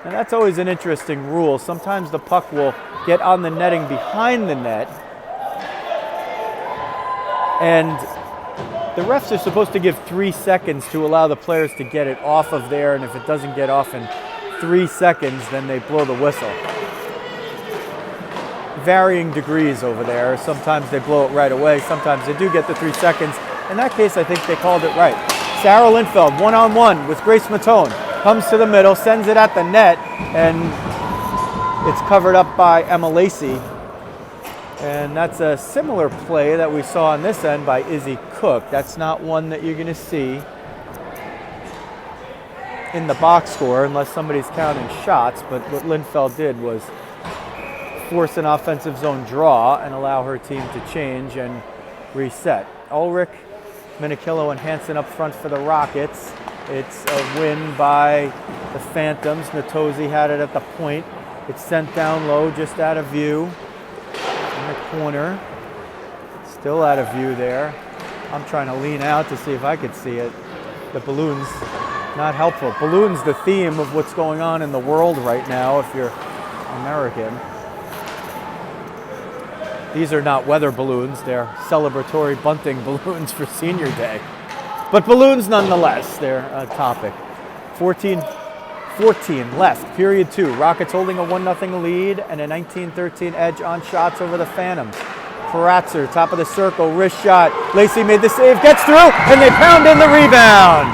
And that's always an interesting rule. Sometimes the puck will get on the netting behind the net, and the refs are supposed to give 3 seconds to allow the players to get it off of there, and if it doesn't get off in 3 seconds, then they blow the whistle. Varying degrees over there. Sometimes they blow it right away. Sometimes they do get the 3 seconds. In that case, I think they called it right. Sarah Lindfeld, one-on-one with Grace Matone. Comes to the middle, sends it at the net, and it's covered up by Emma Lacey. And that's a similar play that we saw on this end by Izzy Cook. That's not one that you're going to see in the box score unless somebody's counting shots. But what Lindfeld did was force an offensive zone draw and allow her team to change and reset. Ulrich, Menichillo, and Hansen up front for the Rockets. It's a win by the Phantoms. Natosi had it at the point. It's sent down low, just out of view. In the corner. Still out of view there. I'm trying to lean out to see if I could see it. The balloon's not helpful. Balloon's the theme of what's going on in the world right now if you're American. These are not weather balloons. They're celebratory bunting balloons for Senior Day. But balloons nonetheless, they're a topic. 14 left, period 2. Rockets holding a 1-0 lead and a 19-13 edge on shots over the Phantoms. Karatzer, top of the circle, wrist shot. Lacey made the save, gets through, and they pound in the rebound.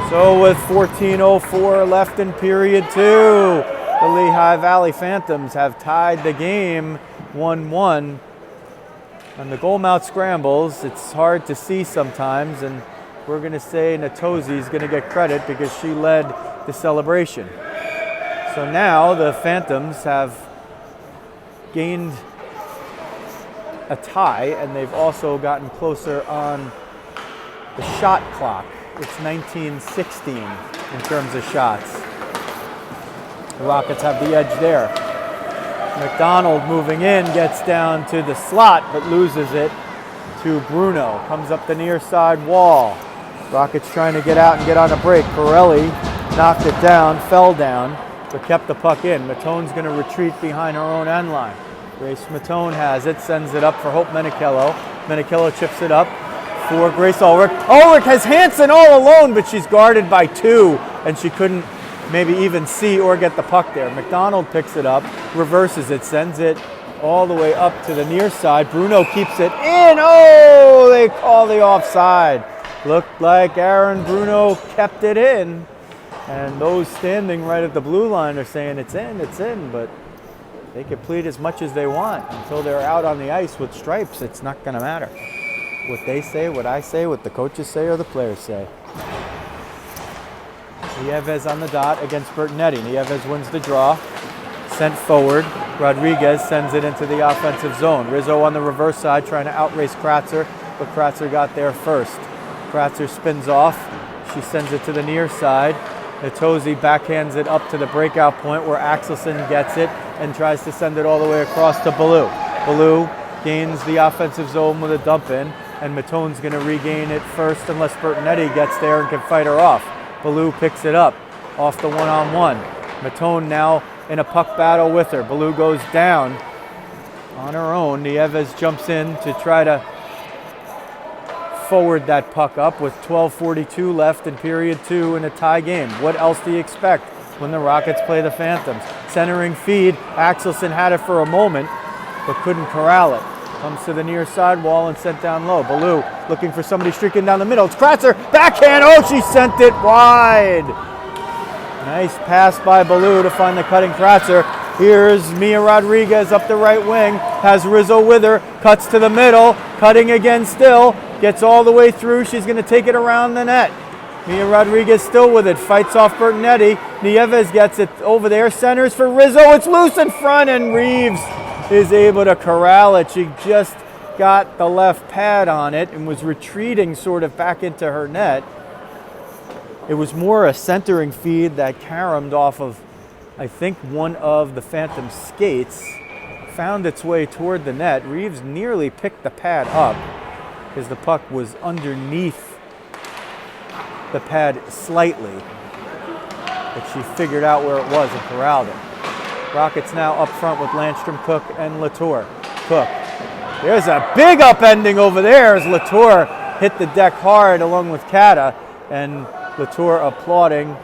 So with 14:04 left in period 2, the Lehigh Valley Phantoms have tied the game 1-1. And the goal mouth scrambles, it's hard to see sometimes, and we're going to say Natosi is going to get credit because she led the celebration. So now the Phantoms have gained a tie, and they've also gotten closer on the shot clock. It's 19-16 in terms of shots. The Rockets have the edge there. McDonald moving in, gets down to the slot, but loses it to Bruno. Comes up the near side wall. Rockets trying to get out and get on a break. Corelli knocked it down, fell down, but kept the puck in. Matone's going to retreat behind her own end line. Grace Matone has it, sends it up for Hope Menichillo. Menichillo chips it up for Grace Ulrich. Ulrich has Hansen all alone, but she's guarded by 2, and she couldn't maybe even see or get the puck there. McDonald picks it up, reverses it, sends it all the way up to the near side. Bruno keeps it in. Oh, they call the offside. Looked like Aaron Bruno kept it in. And those standing right at the blue line are saying it's in, but they can plead as much as they want. Until they're out on the ice with stripes, it's not going to matter. What they say, what I say, what the coaches say, or the players say. Nieves on the dot against Bertonetti. Nieves wins the draw. Sent forward. Rodriguez sends it into the offensive zone. Rizzo on the reverse side trying to outrace Kratzer, but Kratzer got there first. Kratzer spins off. She sends it to the near side. Natosi backhands it up to the breakout point where Axelson gets it and tries to send it all the way across to Ballou. Ballou gains the offensive zone with a dump in, and Matone's going to regain it first unless Bertonetti gets there and can fight her off. Ballou picks it up off the one-on-one. Matone now in a puck battle with her. Ballou goes down on her own. Nieves jumps in to try to forward that puck up with 12:42 left in period 2 in a tie game. What else do you expect when the Rockets play the Phantoms? Centering feed. Axelson had it for a moment, but couldn't corral it. Comes to the near side wall and sent down low. Ballou looking for somebody streaking down the middle. It's Kratzer. Backhand. Oh, she sent it wide. Nice pass by Ballou to find the cutting Kratzer. Here's Mia Rodriguez up the right wing. Has Rizzo with her. Cuts to the middle. Cutting again still. Gets all the way through. She's going to take it around the net. Mia Rodriguez still with it. Fights off Bertinetti. Nieves gets it over there. Centers for Rizzo. It's loose in front, and Reeves is able to corral it. She just got the left pad on it and was retreating sort of back into her net. It was more a centering feed that caromed off of, I think, one of the Phantom skates. Found its way toward the net. Reeves nearly picked the pad up because the puck was underneath the pad slightly. But she figured out where it was and corralled it. Rockets now up front with Landstrom, Cook, and Latour. Cook. There's a big upending over there as Latour hit the deck hard along with Kata, and Latour applauding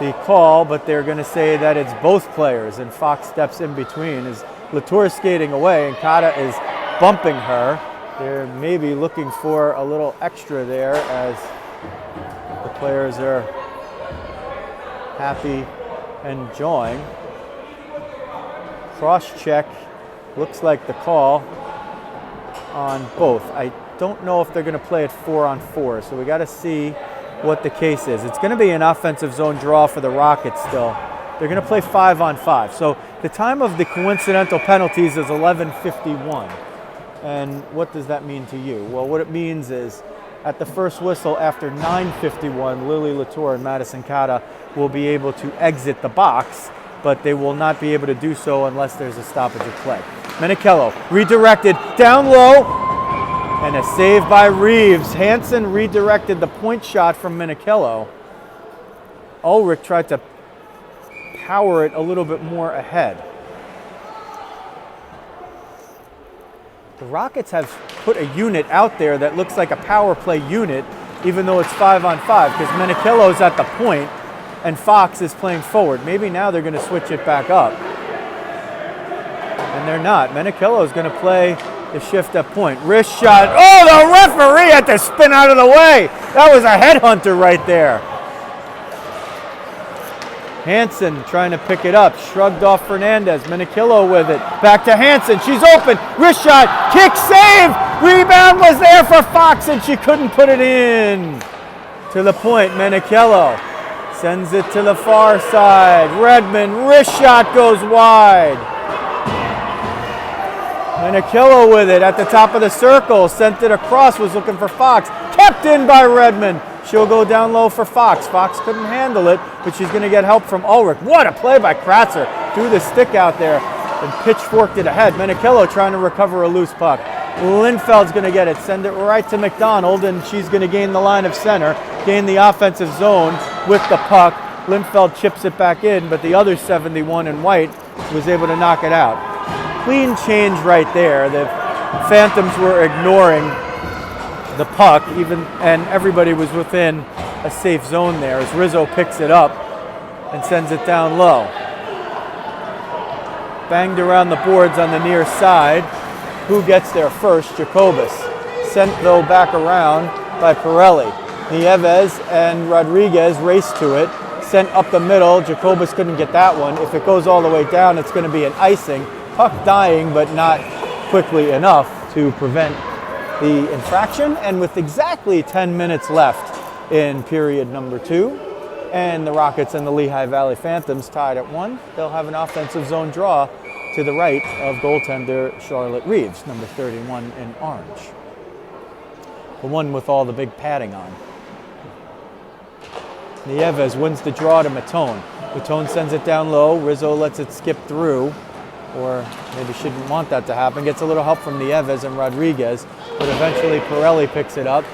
the call, but they're going to say that it's both players, and Fox steps in between as Latour skating away and Kata is bumping her. They're maybe looking for a little extra there as the players are happy and enjoying. Cross-check looks like the call on both. I don't know if they're going to play it 4-on-4, so we got to see what the case is. It's going to be an offensive zone draw for the Rockets still. They're going to play 5-on-5. So the time of the coincidental penalties is 11:51. And what does that mean to you? Well, what it means is at the first whistle after 9:51, Lily Latour and Madison Kata will be able to exit the box, but they will not be able to do so unless there's a stoppage of play. Menichillo redirected down low, and a save by Reeves. Hansen redirected the point shot from Menichillo. Ulrich tried to power it a little bit more ahead. The Rockets have put a unit out there that looks like a power play unit, even though it's 5-on-5, because Menichillo's at the point and Fox is playing forward. Maybe now they're going to switch it back up. And they're not. Menichillo's going to play the shift at point. Wrist shot. Oh, the referee had to spin out of the way. That was a headhunter right there. Hansen trying to pick it up. Shrugged off Fernandez. Menichillo with it. Back to Hansen. She's open. Wrist shot. Kick save. Rebound was there for Fox and she couldn't put it in. To the point. Menichillo sends it to the far side. Redmond. Wrist shot goes wide. Menichillo with it at the top of the circle. Sent it across. Was looking for Fox. Kept in by Redmond. She'll go down low for Fox. Fox couldn't handle it, but she's going to get help from Ulrich. What a play by Kratzer. Threw the stick out there and pitchforked it ahead. Menichillo trying to recover a loose puck. Lindfeld's going to get it. Send it right to McDonald, and she's going to gain the line of center, gain the offensive zone with the puck. Lindfeld chips it back in, but the other 71 in white was able to knock it out. Clean change right there. The Phantoms were ignoring the puck, and everybody was within a safe zone there as Rizzo picks it up and sends it down low. Banged around the boards on the near side. Who gets there first? Jacobus. Sent though back around by Pirelli. Nieves and Rodriguez race to it. Sent up the middle. Jacobus couldn't get that one. If it goes all the way down, it's going to be an icing. Puck dying, but not quickly enough to prevent the infraction. And with exactly 10 minutes left in period number 2, and the Rockets and the Lehigh Valley Phantoms tied at 1, they'll have an offensive zone draw to the right of goaltender Charlotte Reeves, number 31 in orange. The one with all the big padding on. Nieves wins the draw to Matone. Matone sends it down low. Rizzo lets it skip through, or maybe she didn't want that to happen. Gets a little help from Nieves and Rodriguez, but eventually Pirelli picks it up.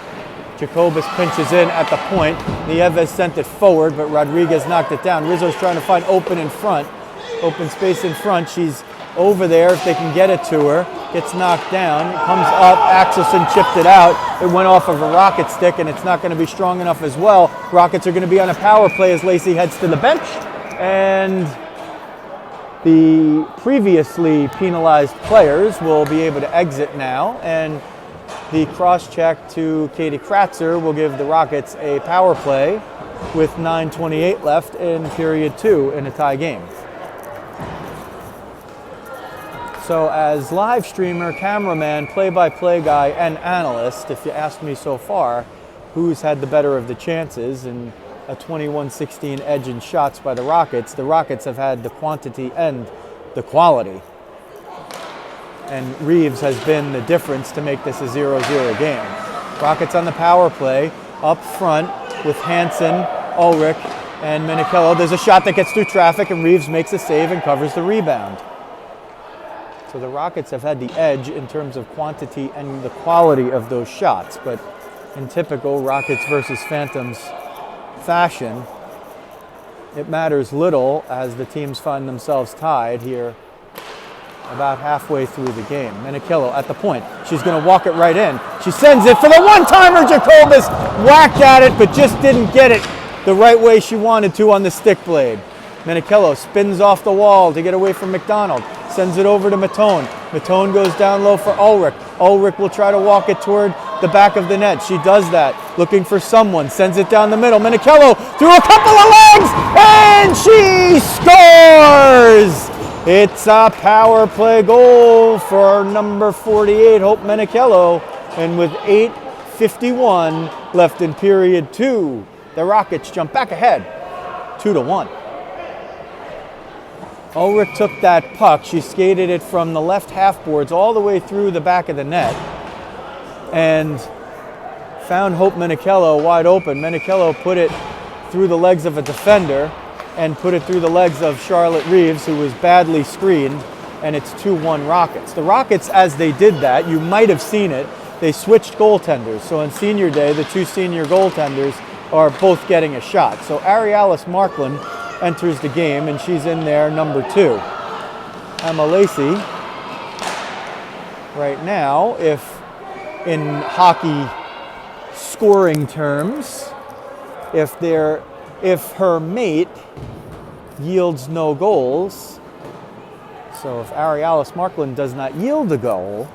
Jacobus pinches in at the point. Nieves sent it forward, but Rodriguez knocked it down. Rizzo's trying to find open space in front. She's over there if they can get it to her. Gets knocked down, comes up. Axelson chipped it out. It went off of a Rocket stick, and it's not going to be strong enough as well. Rockets are going to be on a power play as Lacey heads to the bench, and the previously penalized players will be able to exit now, and the cross-check to Katie Kratzer will give the Rockets a power play with 9:28 left in period 2 in a tie game. So as live streamer, cameraman, play-by-play guy, and analyst, if you ask me so far, who's had the better of the chances in a 21-16 edge in shots by the Rockets have had the quantity and the quality. And Reeves has been the difference to make this a 0-0 game. Rockets on the power play, up front with Hansen, Ulrich, and Menichillo. There's a shot that gets through traffic, and Reeves makes a save and covers the rebound. So the Rockets have had the edge in terms of quantity and the quality of those shots, but in typical Rockets versus Phantoms fashion, it matters little as the teams find themselves tied here about halfway through the game. Menichillo at the point. She's going to walk it right in. She sends it for the one-timer. Jacobus whacked at it, but just didn't get it the right way she wanted to on the stick blade. Menichillo spins off the wall to get away from McDonald. Sends it over to Matone. Matone goes down low for Ulrich. Ulrich will try to walk it toward the back of the net. She does that, looking for someone. Sends it down the middle. Menichillo through a couple of legs, and she scores! It's a power play goal for number 48, Hope Menichillo. And with 8:51 left in period 2, the Rockets jump back ahead, 2-1. Ulrich took that puck. She skated it from the left half boards all the way through the back of the net and found Hope Menichillo wide open. Menichillo put it through the legs of a defender and put it through the legs of Charlotte Reeves, who was badly screened, and it's 2-1 Rockets. The Rockets, as they did that, you might have seen it, they switched goaltenders. So on senior day, the two senior goaltenders are both getting a shot. So Arialys Markland enters the game, and she's in there, number 2. Emmalyn Lacz, right now, if in hockey scoring terms, if her mate yields no goals, so if Arialys Markland does not yield a goal,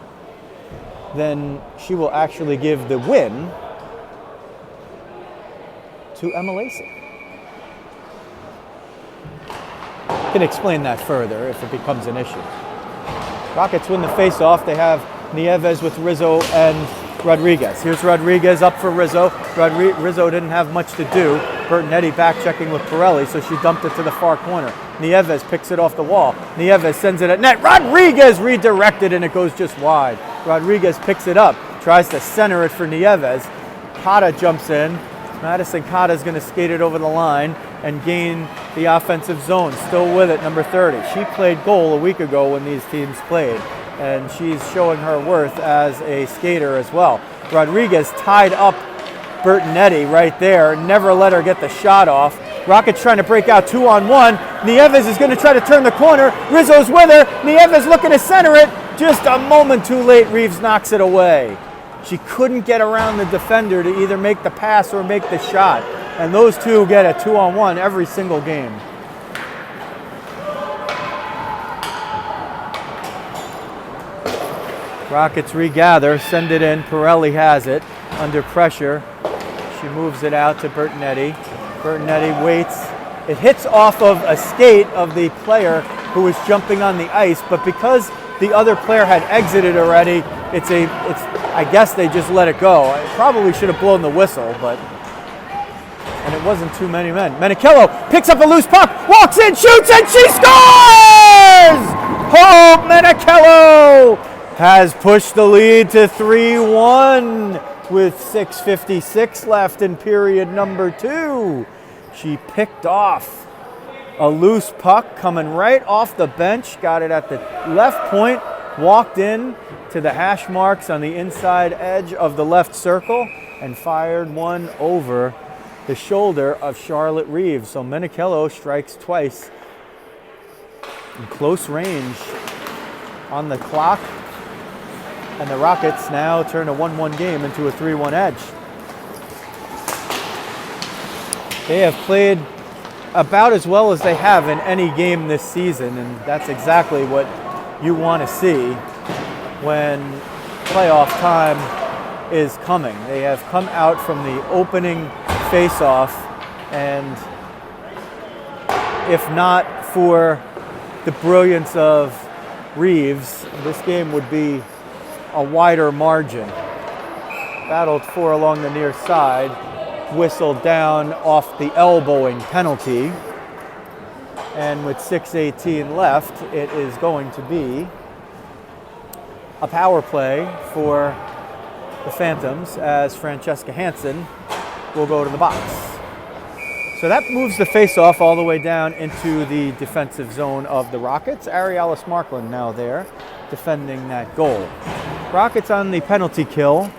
then she will actually give the win to Emmalyn Lacz. Can explain that further if it becomes an issue. Rockets win the face-off. They have Nieves with Rizzo and Rodriguez. Here's Rodriguez up for Rizzo. Rizzo didn't have much to do. Bertonetti back checking with Pirelli, so she dumped it to the far corner. Nieves picks it off the wall. Nieves sends it at net. Rodriguez redirected, and it goes just wide. Rodriguez picks it up, tries to center it for Nieves. Cotta jumps in. Madison Cotta is going to skate it over the line and gain the offensive zone. Still with it, number 30. She played goal a week ago when these teams played, and she's showing her worth as a skater as well. Rodriguez tied up Bertonetti right there, never let her get the shot off. Rockets trying to break out 2-on-1. Nieves is going to try to turn the corner. Rizzo's with her. Nieves looking to center it. Just a moment too late, Reeves knocks it away. She couldn't get around the defender to either make the pass or make the shot. And those two get a 2-on-1 every single game. Rockets regather, send it in. Pirelli has it under pressure. She moves it out to Bertonetti. Bertonetti waits. It hits off of a skate of the player who was jumping on the ice, but because the other player had exited already, I guess they just let it go. I probably should have blown the whistle, and it wasn't too many men. Menichillo picks up a loose puck, walks in, shoots, and she scores! Hope Menichillo has pushed the lead to 3-1 with 6:56 left in period number 2. She picked off a loose puck coming right off the bench, got it at the left point, walked in to the hash marks on the inside edge of the left circle, and fired one over the shoulder of Charlotte Reeves. So Menichillo strikes twice in close range on the clock, and the Rockets now turn a 1-1 game into a 3-1 edge. They have played about as well as they have in any game this season, and that's exactly what you want to see when playoff time is coming. They have come out from the opening face-off, and if not for the brilliance of Reeves, this game would be a wider margin. Battled for along the near side, whistled down off the elbowing penalty. And with 6:18 left, it is going to be a power play for the Phantoms as Francesca Hansen will go to the box. So that moves the face-off all the way down into the defensive zone of the Rockets. Arialys Markland now there defending that goal. Rockets on the penalty kill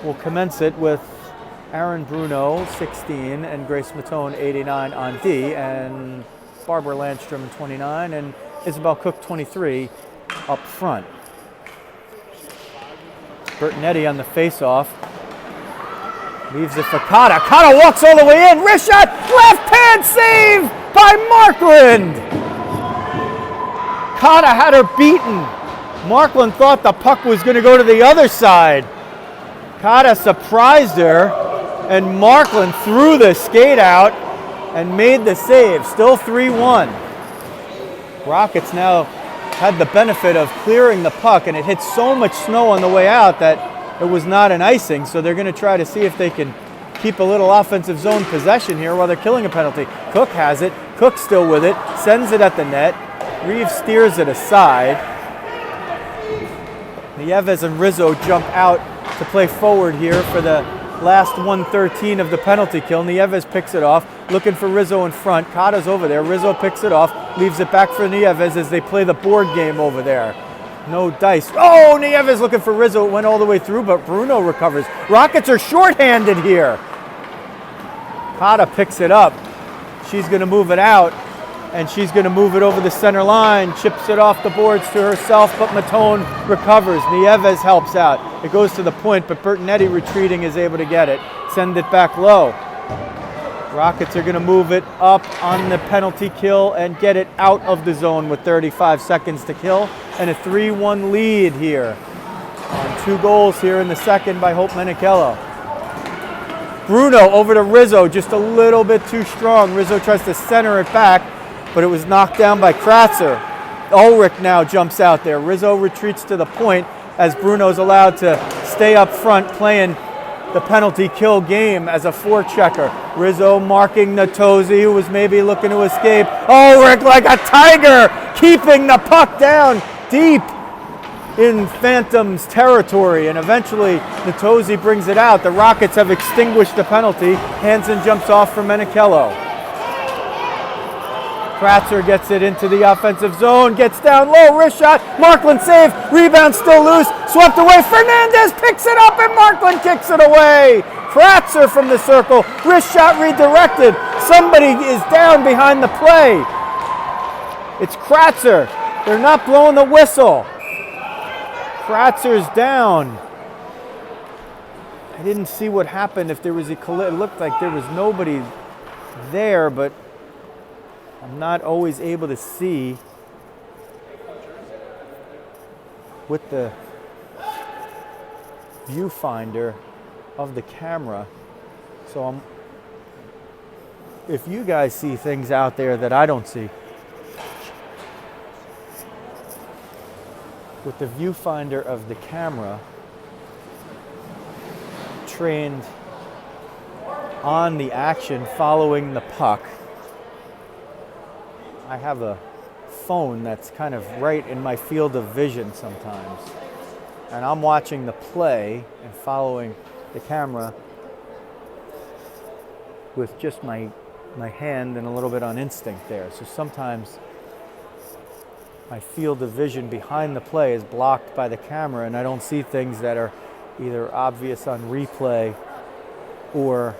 will commence it with Aaron Bruno, 16, and Grace Matone, 89 on D, and Barbara Landstrom, 29, and Isabel Cook, 23, up front. Bertonetti on the face-off. Leaves it for Cotta. Cotta walks all the way in. Wrist shot, left hand save by Markland. Cotta had her beaten. Markland thought the puck was going to go to the other side. Cotta surprised her, and Markland threw the skate out and made the save. Still 3-1. Rockets now had the benefit of clearing the puck, and it hit so much snow on the way out that it was not an icing, so they're going to try to see if they can keep a little offensive zone possession here while they're killing a penalty. Cook has it. Cook still with it. Sends it at the net. Reeves steers it aside. Nieves and Rizzo jump out to play forward here for the last 1:13 of the penalty kill. Nieves picks it off, looking for Rizzo in front. Cotta's over there. Rizzo picks it off, leaves it back for Nieves as they play the board game over there. No dice. Oh, Nieves looking for Rizzo. It went all the way through, but Bruno recovers. Rockets are shorthanded here. Cotta picks it up. She's going to move it out, and she's going to move it over the center line. Chips it off the boards to herself, but Matone recovers. Nieves helps out. It goes to the point, but Bertonetti retreating is able to get it. Send it back low. Rockets are going to move it up on the penalty kill and get it out of the zone with 35 seconds to kill. And a 3-1 lead here. On 2 goals here in the second by Hope Menichillo. Bruno over to Rizzo, just a little bit too strong. Rizzo tries to center it back, but it was knocked down by Kratzer. Ulrich now jumps out there. Rizzo retreats to the point as Bruno's allowed to stay up front playing the penalty kill game as a forechecker. Rizzo marking Natosi, who was maybe looking to escape. Ulrich like a tiger, keeping the puck down deep in Phantoms territory, and eventually Natosi brings it out. The Rockets have extinguished the penalty. Hansen jumps off for Menichillo. Kratzer gets it into the offensive zone, gets down low, wrist shot, Markland save, rebound still loose, swept away, Fernandez picks it up and Markland kicks it away. Kratzer from the circle, wrist shot redirected, somebody is down behind the play. It's Kratzer, they're not blowing the whistle. Kratzer's down. I didn't see what happened, if there was a collision. It looked like there was nobody there, but I'm not always able to see with the viewfinder of the camera. So if you guys see things out there that I don't see, with the viewfinder of the camera trained on the action following the puck, I have a phone that's kind of right in my field of vision sometimes. And I'm watching the play and following the camera with just my hand and a little bit on instinct there. So sometimes my field of vision behind the play is blocked by the camera and I don't see things that are either obvious on replay or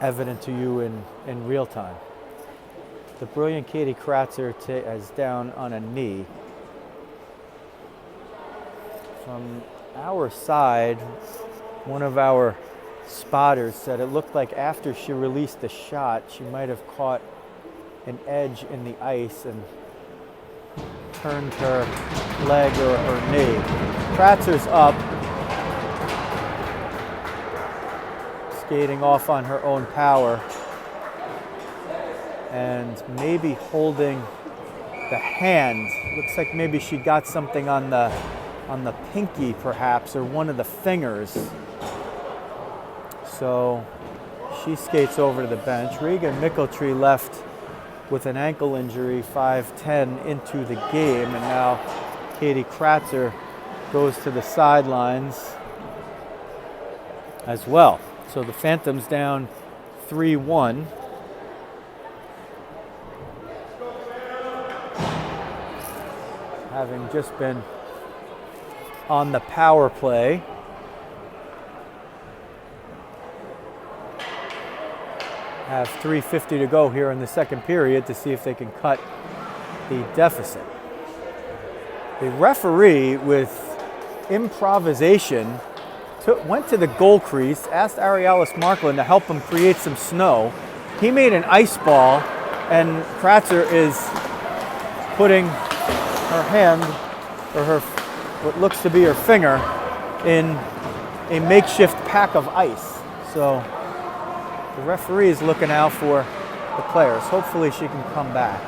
evident to you in real time. The brilliant Katie Kratzer is down on a knee. From our side, one of our spotters said it looked like after she released the shot, she might have caught an edge in the ice and turned her leg or her knee. Kratzer's up, skating off on her own power. and maybe holding the hand. Looks like maybe she got something on the pinky perhaps, or one of the fingers. So she skates over to the bench. Regan Micheltree left with an ankle injury 5-10 into the game, and now Katie Kratzer goes to the sidelines as well. So the Phantoms down 3-1. Having just been on the power play. Have 3:50 to go here in the second period to see if they can cut the deficit. The referee, with improvisation, went to the goal crease, asked Arialys Markland to help him create some snow. He made an ice ball, and Kratzer is putting her hand, or her, what looks to be her finger, in a makeshift pack of ice. So the referee is looking out for the players. Hopefully she can come back.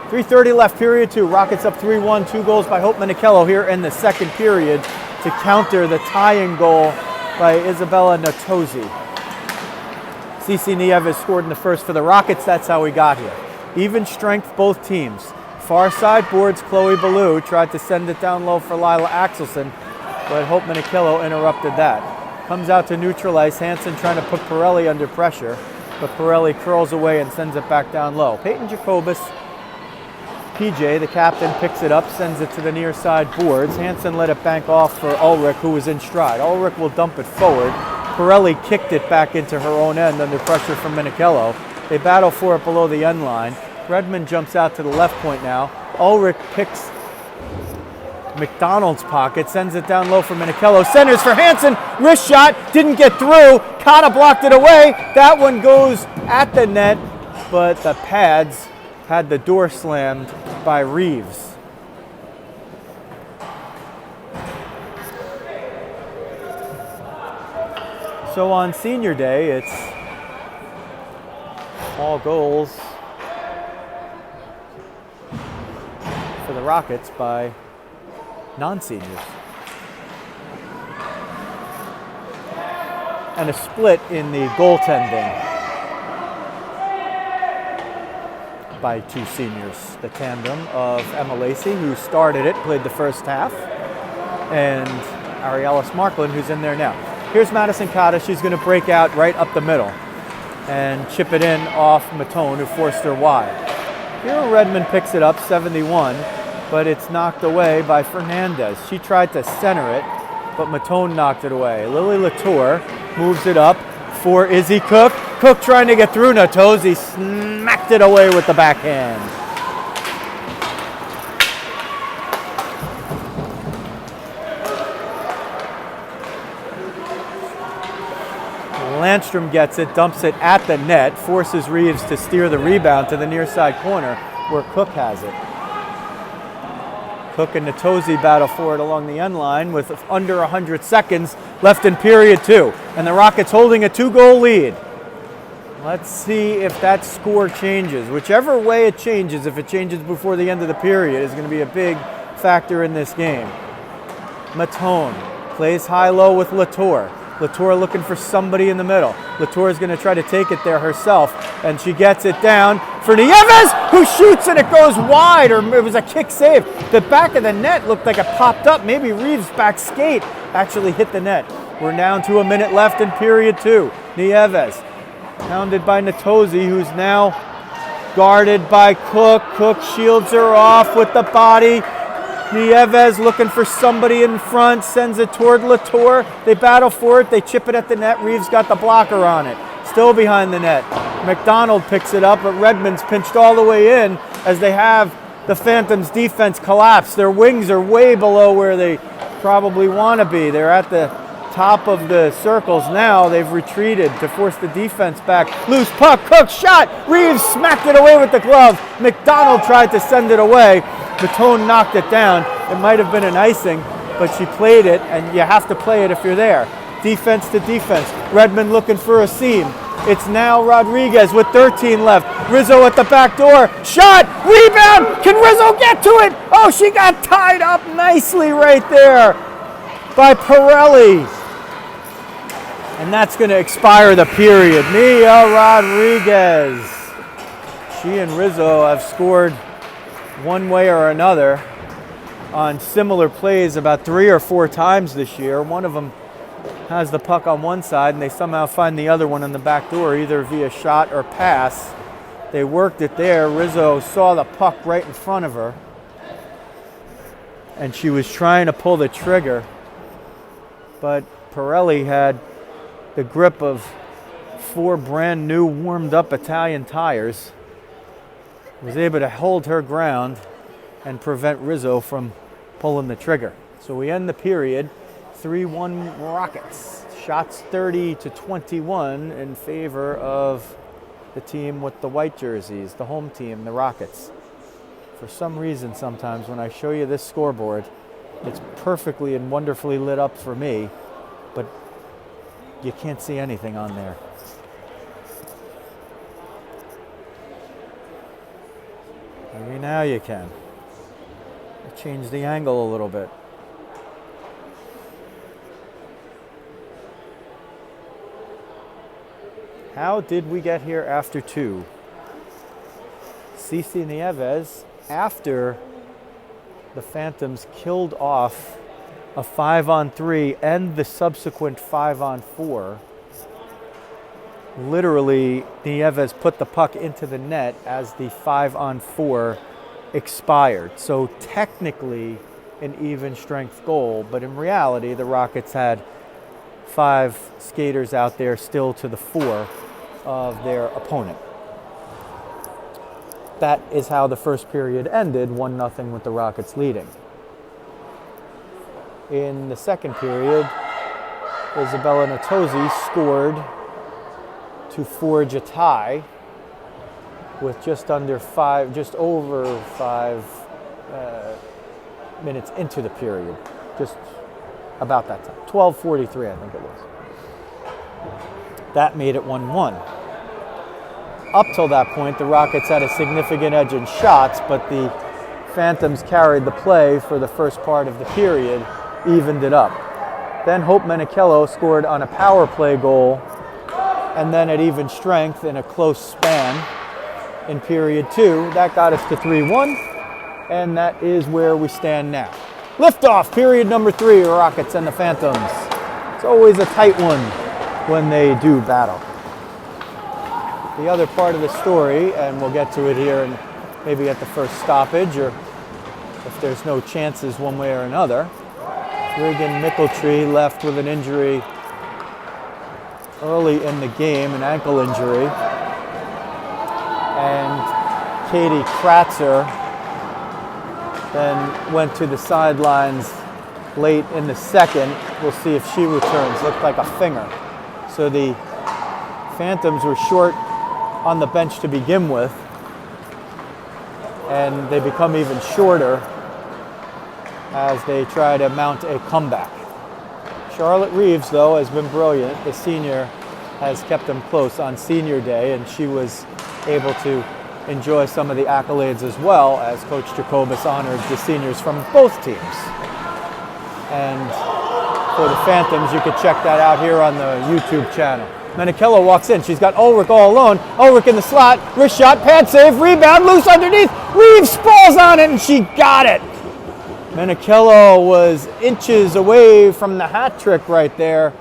3:30 left, period 2. Rockets up 3-1. 2 goals by Hope Menichillo here in the second period to counter the tying goal by Isabella Natosi. Cici Nieves scored in the first for the Rockets. That's how we got here. Even strength, both teams. Far side boards, Chloe Ballou tried to send it down low for Lila Axelson, but Hope Menichillo interrupted that. Comes out to neutralize. Hansen trying to put Pirelli under pressure, but Pirelli curls away and sends it back down low. Peyton Jacobus, PJ, the captain, picks it up, sends it to the near side boards. Hansen let it bank off for Ulrich, who was in stride. Ulrich will dump it forward. Pirelli kicked it back into her own end under pressure from Menichillo. They battle for it below the end line. Redmond jumps out to the left point now. Ulrich picks McDonald's pocket, sends it down low for Menichillo. Centers for Hansen. Wrist shot, didn't get through. Kata blocked it away. That one goes at the net, but the pads had the door slammed by Reeves. So on senior day, it's all goals for the Rockets by non-seniors. And a split in the goaltending by 2 seniors. The tandem of Emma Lacey, who started it, played the first half, and Arialys Markland, who's in there now. Here's Madison Kata. She's going to break out right up the middle and chip it in off Matone, who forced her wide. Here Redmond picks it up, 71, but it's knocked away by Fernandez. She tried to center it, but Matone knocked it away. Lily Latour moves it up for Izzy Cook. Cook trying to get through. Natosi smacked it away with the backhand. Landstrom gets it, dumps it at the net, forces Reeves to steer the rebound to the near side corner where Cook has it. Cook and Natosi battle for it along the end line with under 100 seconds left in period 2. And the Rockets holding a 2-goal lead. Let's see if that score changes. Whichever way it changes, if it changes before the end of the period, is going to be a big factor in this game. Matone plays high-low with Latour. Latour looking for somebody in the middle. Latour is going to try to take it there herself, and she gets it down for Nieves, who shoots and it goes wide, or it was a kick save. The back of the net looked like it popped up. Maybe Reeves' back skate actually hit the net. We're down to a minute left in period 2. Nieves, pounded by Natosi, who's now guarded by Cook. Cook shields her off with the body. Nieves looking for somebody in front, sends it toward Latour. They battle for it, they chip it at the net. Reeves got the blocker on it. Still behind the net. McDonald picks it up, but Redmond's pinched all the way in as they have the Phantoms' defense collapse. Their wings are way below where they probably want to be. They're at the top of the circles now. They've retreated to force the defense back. Loose puck, Cook shot. Reeves smacked it away with the glove. McDonald tried to send it away. Matone knocked it down. It might have been an icing, but she played it, and you have to play it if you're there. Defense to defense. Redmond looking for a seam. It's now Rodriguez with 13 left. Rizzo at the back door. Shot! Rebound! Can Rizzo get to it? Oh, she got tied up nicely right there by Pirelli. And that's going to expire the period. Mia Rodriguez. She and Rizzo have scored one way or another on similar plays about 3 or 4 times this year. One of them has the puck on one side and they somehow find the other one on the back door, either via shot or pass. They worked it there. Rizzo saw the puck right in front of her and she was trying to pull the trigger, but Pirelli had the grip of 4 brand new warmed up Italian tires, was able to hold her ground and prevent Rizzo from pulling the trigger. So we end the period 3-1 Rockets. Shots 30-21 in favor of the team with the white jerseys, the home team, the Rockets. For some reason sometimes when I show you this scoreboard, it's perfectly and wonderfully lit up for me, but you can't see anything on there. Maybe now you can. Change the angle a little bit. How did we get here after 2? Cici Nieves, after the Phantoms killed off a 5-on-3 and the subsequent 5-on-4, literally Nieves put the puck into the net as the 5-on-4 expired. So technically an even strength goal, but in reality the Rockets had 5 skaters out there still to the 4 of their opponent. That is how the first period ended, 1-0 with the Rockets leading. In the second period, Isabella Natozzi scored to forge a tie with just over 5 minutes into the period, just about that time, 12:43 I think it was. That made it 1-1. Up till that point, the Rockets had a significant edge in shots, but the Phantoms carried the play for the first part of the period, evened it up. Then Hope Menichillo scored on a power play goal, and then at even strength in a close span in period 2. That got us to 3-1, and that is where we stand now. Liftoff, period number 3, Rockets and the Phantoms. It's always a tight one when they do battle. The other part of the story, and we'll get to it here and maybe at the first stoppage, or if there's no chances one way or another, Regan Mickeltree left with an injury early in the game, an ankle injury, and Katie Kratzer then went to the sidelines late in the second. We'll see if she returns. Looked like a finger. So the Phantoms were short on the bench to begin with, and they become even shorter as they try to mount a comeback. Charlotte Reeves, though, has been brilliant. The senior has kept them close on senior day, and she was able to enjoy some of the accolades as well, as Coach Jacobus honored the seniors from both teams. And for the Phantoms, you could check that out here on the YouTube channel. Menichillo walks in. She's got Ulrich all alone. Ulrich in the slot. Wrist shot, pad save, rebound, loose underneath. Reeves falls on it, and she got it. Menichillo was inches away from the hat trick right there.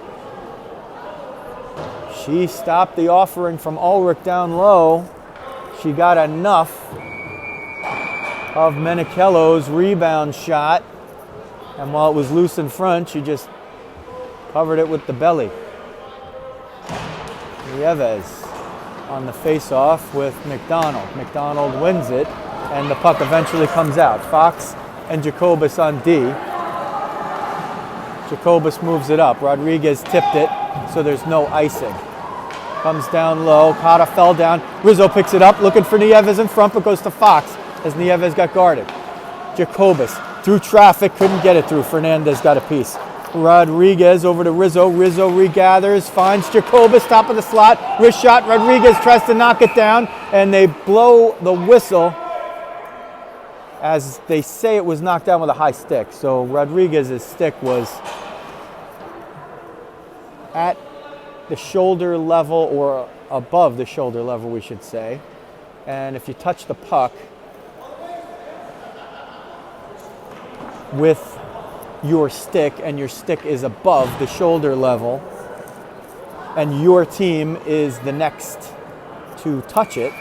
She stopped the offering from Ulrich down low. She got enough of Menichillo's rebound shot, and while it was loose in front, she just covered it with the belly. Nieves on the face-off with McDonald. McDonald wins it, and the puck eventually comes out. Fox and Jacobus on D. Jacobus moves it up. Rodriguez tipped it, so there's no icing. Comes down low. Cotta fell down. Rizzo picks it up, looking for Nieves in front, but goes to Fox as Nieves got guarded. Jacobus through traffic, couldn't get it through. Fernandez got a piece. Rodriguez over to Rizzo. Rizzo regathers, finds Jacobus, top of the slot. Wrist shot. Rodriguez tries to knock it down, and they blow the whistle as they say it was knocked down with a high stick. So Rodriguez's stick was at the shoulder level, or above the shoulder level, we should say. And if you touch the puck with your stick, and your stick is above the shoulder level, and your team is the next to touch it,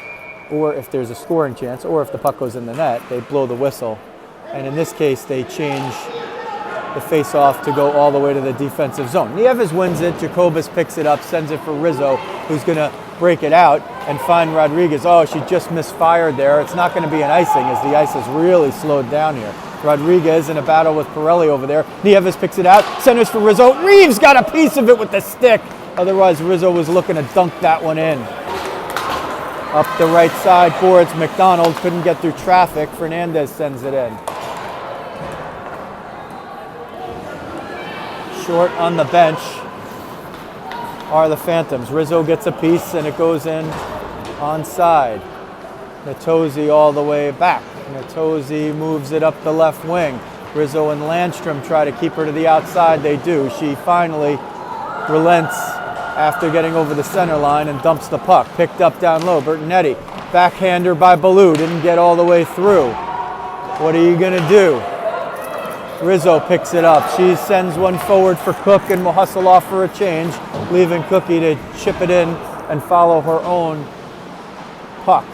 or if there's a scoring chance, or if the puck goes in the net, they blow the whistle. And in this case, they change the face-off to go all the way to the defensive zone. Nieves wins it, Jacobus picks it up, sends it for Rizzo, who's gonna break it out and find Rodriguez. Oh, she just misfired there. It's not gonna be an icing, as the ice has really slowed down here. Rodriguez in a battle with Pirelli over there. Nieves picks it out, centers for Rizzo. Reeves got a piece of it with the stick. Otherwise, Rizzo was looking to dunk that one in. Up the right side boards, McDonald couldn't get through traffic. Fernandez sends it in. Short on the bench are the Phantoms. Rizzo gets a piece and it goes in onside. Natosi all the way back. Natosi moves it up the left wing. Rizzo and Landstrom try to keep her to the outside. They do. She finally relents after getting over the center line and dumps the puck. Picked up down low. Bertonetti. Backhander by Ballou. Didn't get all the way through. What are you going to do? Rizzo picks it up. She sends one forward for Cook and will hustle off for a change, leaving Cookie to chip it in and follow her own puck.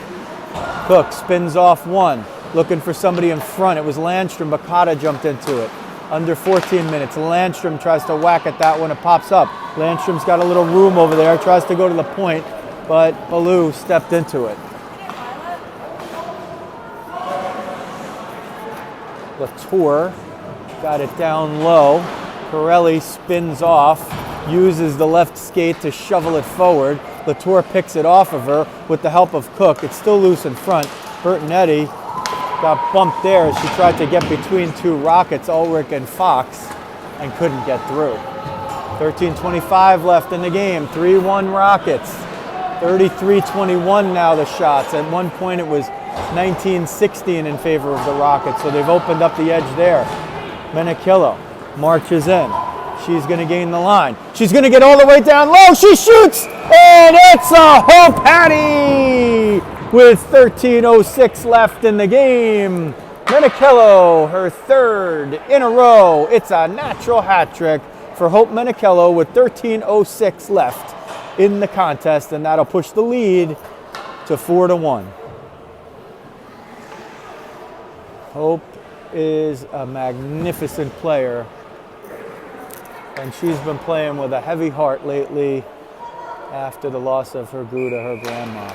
Cook spins off one, looking for somebody in front. It was Landstrom, but Cotta jumped into it. Under 14 minutes, Landstrom tries to whack at that one. It pops up. Landstrom's got a little room over there, tries to go to the point, but Ballou stepped into it. Latour got it down low. Pirelli spins off, uses the left skate to shovel it forward. Latour picks it off of her with the help of Cook. It's still loose in front. Bertonetti got bumped there as she tried to get between two Rockets, Ulrich and Fox, and couldn't get through. 13:25 left in the game. 3-1 Rockets. 33-21 now the shots. At one point it was 19-16 in favor of the Rockets, so they've opened up the edge there. Menichillo marches in. She's going to gain the line. She's going to get all the way down low. She shoots, and it's a Hope Hattie with 13:06 left in the game. Menichillo, her third in a row. It's a natural hat trick for Hope Menichillo with 13:06 left in the contest, and that'll push the lead to 4-1. Hope is a magnificent player, and she's been playing with a heavy heart lately after the loss of her Guda, her grandma.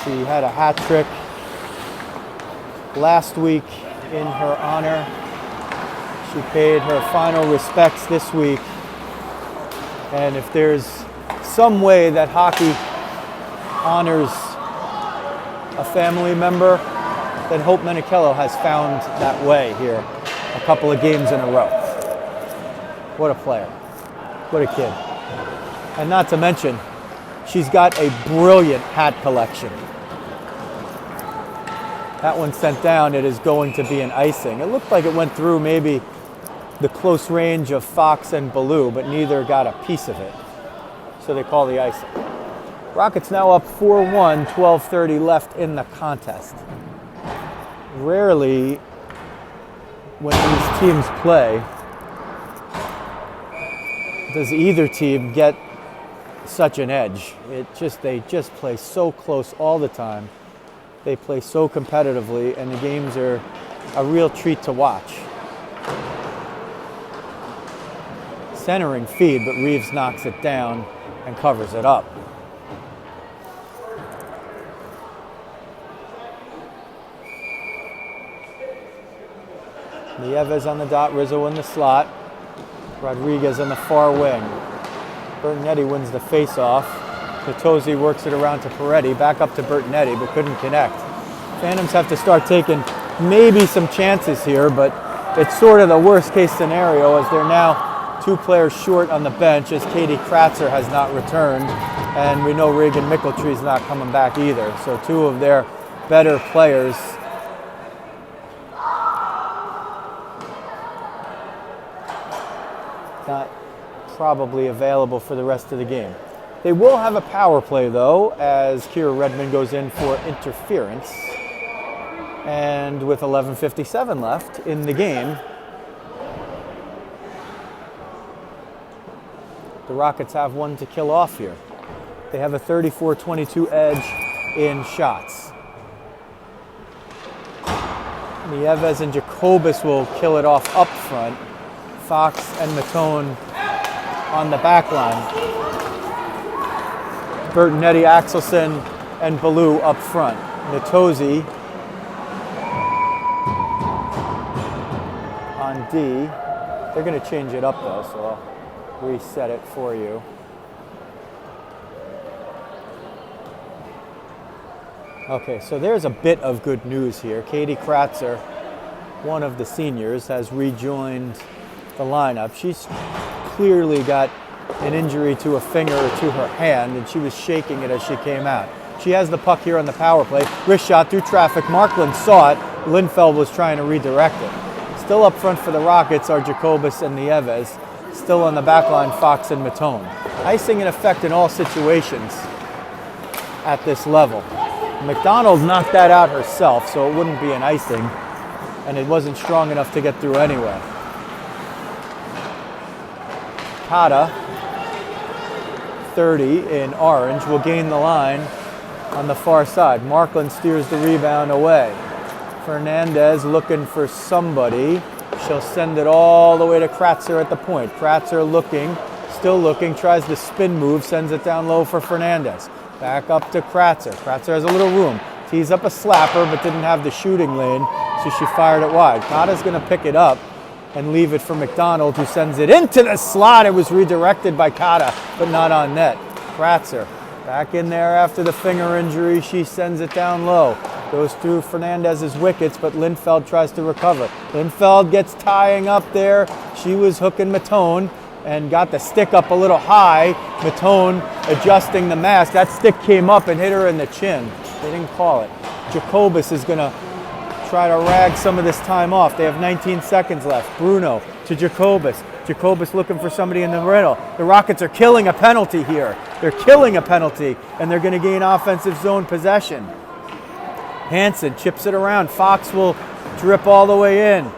She had a hat trick last week in her honor. She paid her final respects this week, and if there's some way that hockey honors a family member, then Hope Menichillo has found that way here a couple of games in a row. What a player. What a kid. And not to mention, she's got a brilliant hat collection. That one sent down, it is going to be an icing. It looked like it went through maybe the close range of Fox and Ballou, but neither got a piece of it. So they call the icing. Rockets now up 4-1, 12:30 left in the contest. Rarely, when these teams play, does either team get such an edge. They just play so close all the time. They play so competitively, and the games are a real treat to watch. Centering feed, but Reeves knocks it down and covers it up. Nieves on the dot, Rizzo in the slot. Rodriguez on the far wing. Bertonetti wins the face-off. Natosi works it around to Peretti, back up to Bertonetti, but couldn't connect. Phantoms have to start taking maybe some chances here, but it's sort of the worst case scenario as they're now 2 players short on the bench as Katie Kratzer has not returned, and we know Reagan Mickeltree's not coming back either. So 2 of their better players not probably available for the rest of the game. They will have a power play though, as Kira Redmond goes in for interference. And with 11:57 left in the game, the Rockets have one to kill off here. They have a 34-22 edge in shots. Nieves and Jacobus will kill it off up front. Fox and Matone on the back line. Bertonetti, Axelson, and Ballou up front. Natosi on D. They're going to change it up though, so I'll reset it for you. Okay, so there's a bit of good news here. Katie Kratzer, one of the seniors, has rejoined the lineup. She's clearly got an injury to a finger or to her hand, and she was shaking it as she came out. She has the puck here on the power play. Wrist shot through traffic. Markland saw it. Lindfeld was trying to redirect it. Still up front for the Rockets are Jacobus and Nieves. Still on the back line, Fox and Matone. Icing in effect in all situations at this level. McDonald knocked that out herself, so it wouldn't be an icing, and it wasn't strong enough to get through anyway. Kata, 30 in orange, will gain the line on the far side. Markland steers the rebound away. Fernandez looking for somebody. She'll send it all the way to Kratzer at the point. Kratzer looking, still looking, tries the spin move, sends it down low for Fernandez. Back up to Kratzer. Kratzer has a little room. Tees up a slapper, but didn't have the shooting lane, so she fired it wide. Kata's going to pick it up and leave it for McDonald, who sends it into the slot. It was redirected by Kata, but not on net. Kratzer back in there after the finger injury. She sends it down low. Goes through Fernandez's wickets, but Lindfeld tries to recover. Lindfeld gets tying up there. She was hooking Matone and got the stick up a little high. Matone adjusting the mask. That stick came up and hit her in the chin. They didn't call it. Jacobus is going to try to rag some of this time off. They have 19 seconds left. Bruno to Jacobus. Jacobus looking for somebody in the middle. The Rockets are killing a penalty here. They're killing a penalty, and they're going to gain offensive zone possession. Hansen chips it around. Fox will drip all the way in.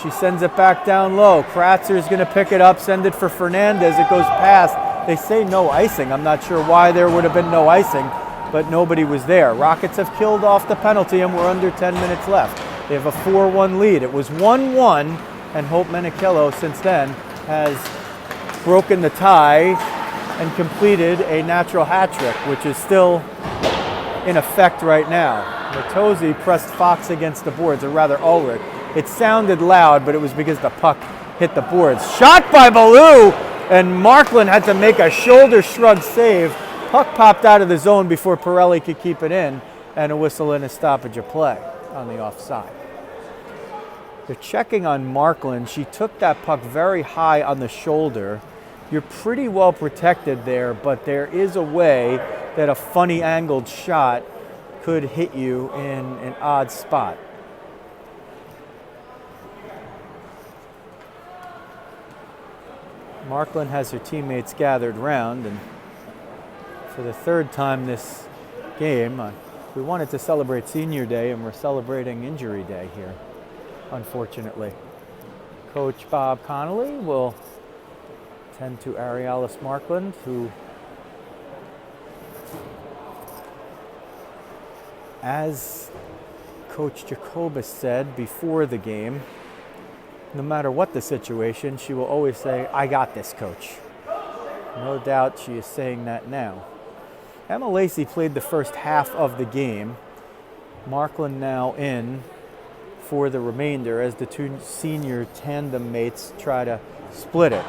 She sends it back down low. Kratzer is going to pick it up, send it for Fernandez. It goes past. They say no icing. I'm not sure why there would have been no icing, but nobody was there. Rockets have killed off the penalty, and we're under 10 minutes left. They have a 4-1 lead. It was 1-1, and Hope Menichillo since then has broken the tie and completed a natural hat trick, which is still in effect right now. Natosi pressed Fox against the boards, or rather Ulrich. It sounded loud, but it was because the puck hit the boards. Shot by Ballou, and Markland had to make a shoulder shrug save. Puck popped out of the zone before Pirelli could keep it in, and a whistle and a stoppage of play on the offside. They're checking on Markland. She took that puck very high on the shoulder. You're pretty well protected there, but there is a way that a funny angled shot could hit you in an odd spot. Markland has her teammates gathered round, and for the third time this game, we wanted to celebrate Senior Day, and we're celebrating Injury Day here, unfortunately. Coach Bob Connolly will tend to Arialys Markland, who, as Coach Jacobus said before the game, no matter what the situation, she will always say, "I got this, coach." No doubt she is saying that now. Emma Lacey played the first half of the game. Markland now in for the remainder as the two senior tandem mates try to split it.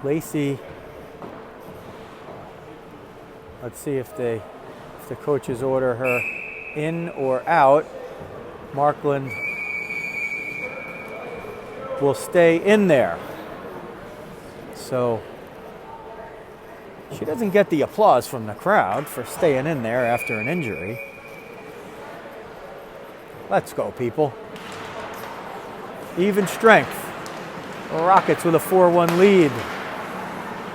Lacey, let's see if the coaches order her in or out. Markland will stay in there. So she doesn't get the applause from the crowd for staying in there after an injury. Let's go, people. Even strength. Rockets with a 4-1 lead.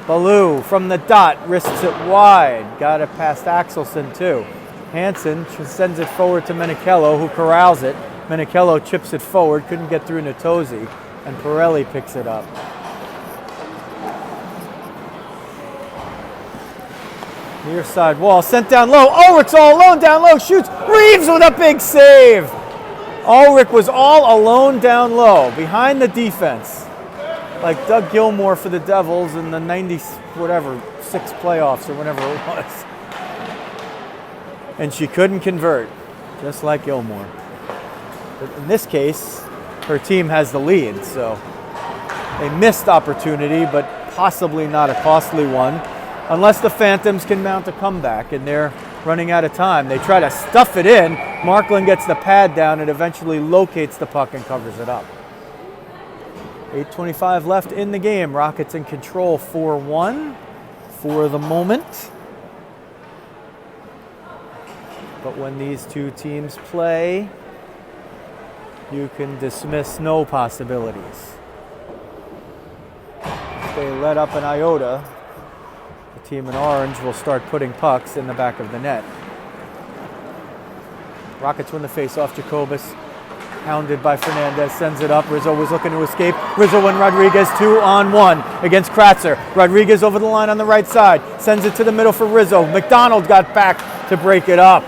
Ballou from the dot risks it wide. Got it past Axelson too. Hansen sends it forward to Menichillo, who corrals it. Menichillo chips it forward, couldn't get through Natosi, and Pirelli picks it up. Near side wall, sent down low. Ulrich's all alone down low, shoots. Reeves with a big save. Ulrich was all alone down low, behind the defense. Like Doug Gilmour for the Devils in the 6 playoffs or whatever it was. And she couldn't convert, just like Gilmour. But in this case, her team has the lead, so a missed opportunity, but possibly not a costly one, unless the Phantoms can mount a comeback, and they're running out of time. They try to stuff it in. Markland gets the pad down and eventually locates the puck and covers it up. 8:25 left in the game. Rockets in control 4-1 for the moment. But when these two teams play, you can dismiss no possibilities. If they let up an iota, the team in orange will start putting pucks in the back of the net. Rockets win the face-off. Jacobus, hounded by Fernandez, sends it up. Rizzo was looking to escape. Rizzo and Rodriguez 2-on-1 against Kratzer. Rodriguez over the line on the right side, sends it to the middle for Rizzo. McDonald got back to break it up.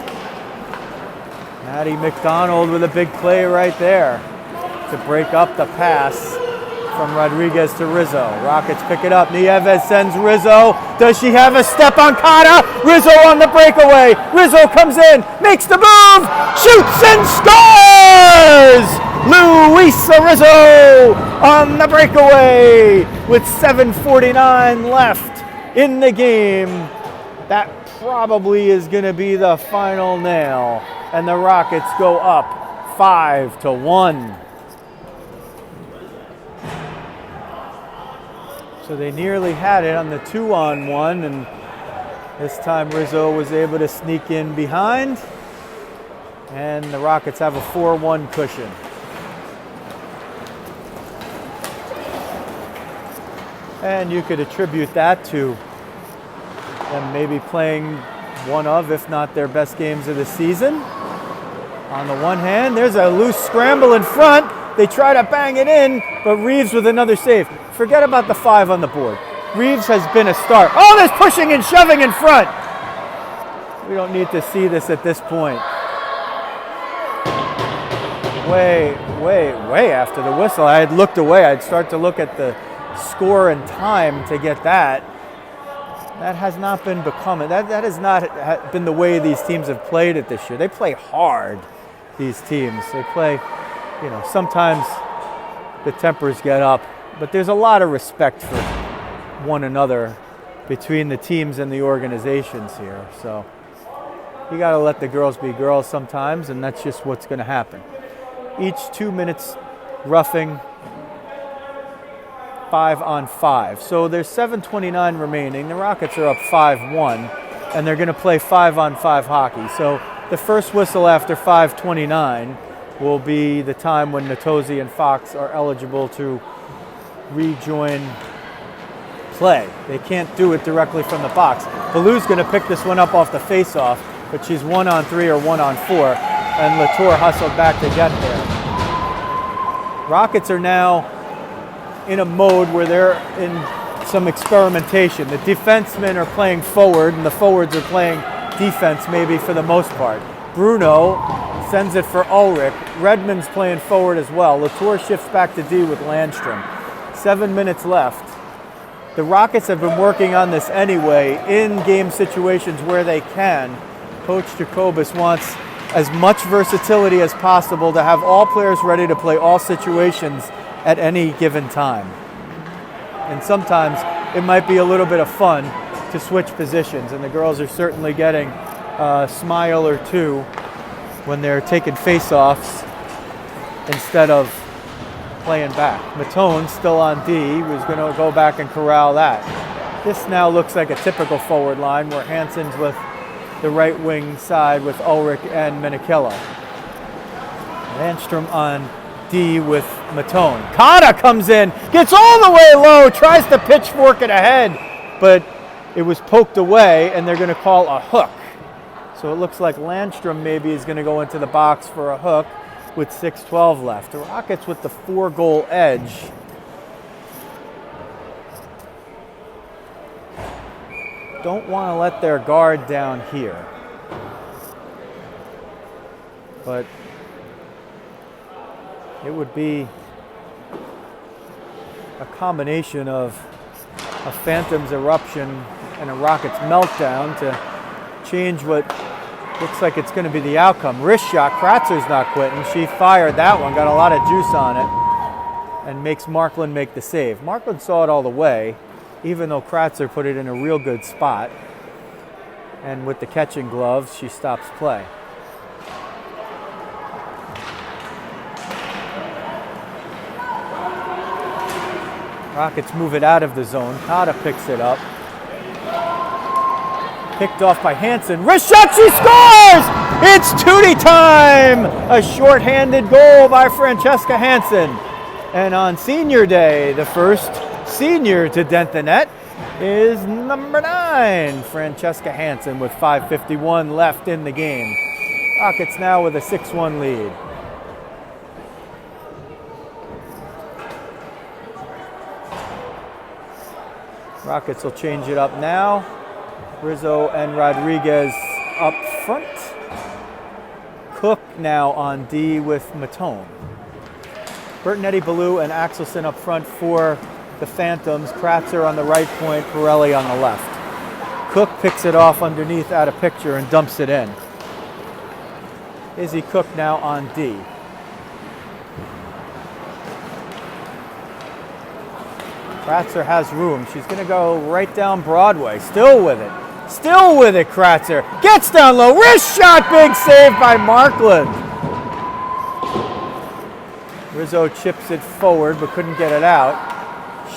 Maddie McDonald with a big play right there to break up the pass from Rodriguez to Rizzo. Rockets pick it up. Nieves sends Rizzo. Does she have a step on Kata? Rizzo on the breakaway. Rizzo comes in, makes the move, shoots and scores! Luisa Rizzo on the breakaway with 7:49 left in the game. That probably is going to be the final nail. And the Rockets go up 5-1. So they nearly had it on the 2-on-1, and this time Rizzo was able to sneak in behind, and the Rockets have a 4-1 cushion. And you could attribute that to them maybe playing one of, if not their best games of the season. On the one hand, there's a loose scramble in front. They try to bang it in, but Reeves with another save. Forget about the 5 on the board. Reeves has been a star. Oh, there's pushing and shoving in front. We don't need to see this at this point. Way after the whistle. I had looked away. I'd start to look at the score and time to get that. That has not been becoming, that has not been the way these teams have played it this year. They play hard, these teams. They play, sometimes the tempers get up, but there's a lot of respect for one another between the teams and the organizations here. So you got to let the girls be girls sometimes, and that's just what's going to happen. Each 2 minutes roughing, 5-on-5. So there's 7:29 remaining. The Rockets are up 5-1, and they're going to play 5-on-5 hockey. So the first whistle after 5:29 will be the time when Natosi and Fox are eligible to rejoin play. They can't do it directly from the box. Ballou's going to pick this one up off the face-off, but she's 1-on-3 or 1-on-4, and Latour hustled back to get there. Rockets are now in a mode where they're in some experimentation. The defensemen are playing forward, and the forwards are playing defense maybe for the most part. Bruno sends it for Ulrich. Redmond's playing forward as well. Latour shifts back to D with Landstrom. 7 minutes left. The Rockets have been working on this anyway in game situations where they can. Coach Jacobus wants as much versatility as possible to have all players ready to play all situations at any given time. And sometimes it might be a little bit of fun to switch positions, and the girls are certainly getting a smile or two when they're taking face-offs instead of playing back. Matone still on D, was going to go back and corral that. This now looks like a typical forward line where Hansen's with the right wing side with Ulrich and Menichillo. Landstrom on D with Matone. Kata comes in, gets all the way low, tries to pitchfork it ahead, but it was poked away and they're going to call a hook. So it looks like Landstrom maybe is going to go into the box for a hook with 6:12 left. The Rockets with the 4-goal edge. Don't want to let their guard down here. But it would be a combination of a Phantoms eruption and a Rockets meltdown to change what looks like it's going to be the outcome. Wrist shot, Kratzer's not quitting. She fired that one, got a lot of juice on it, and makes Markland make the save. Markland saw it all the way, even though Kratzer put it in a real good spot. And with the catching gloves, she stops play. Rockets move it out of the zone. Kata picks it up. Picked off by Hansen. Wrist shot, she scores! It's Tootie time! A shorthanded goal by Francesca Hansen. And on senior day, the first senior to dent the net is number 9, Francesca Hansen, with 5:51 left in the game. Rockets now with a 6-1 lead. Rockets will change it up now. Rizzo and Rodriguez up front. Cook now on D with Matone. Bertinetti, Ballou, and Axelson up front for the Phantoms. Kratzer on the right point, Pirelli on the left. Cook picks it off underneath out of picture and dumps it in. Izzy Cook now on D. Kratzer has room. She's going to go right down Broadway. Still with it. Still with it, Kratzer. Gets down low. Wrist shot. Big save by Markland. Rizzo chips it forward but couldn't get it out.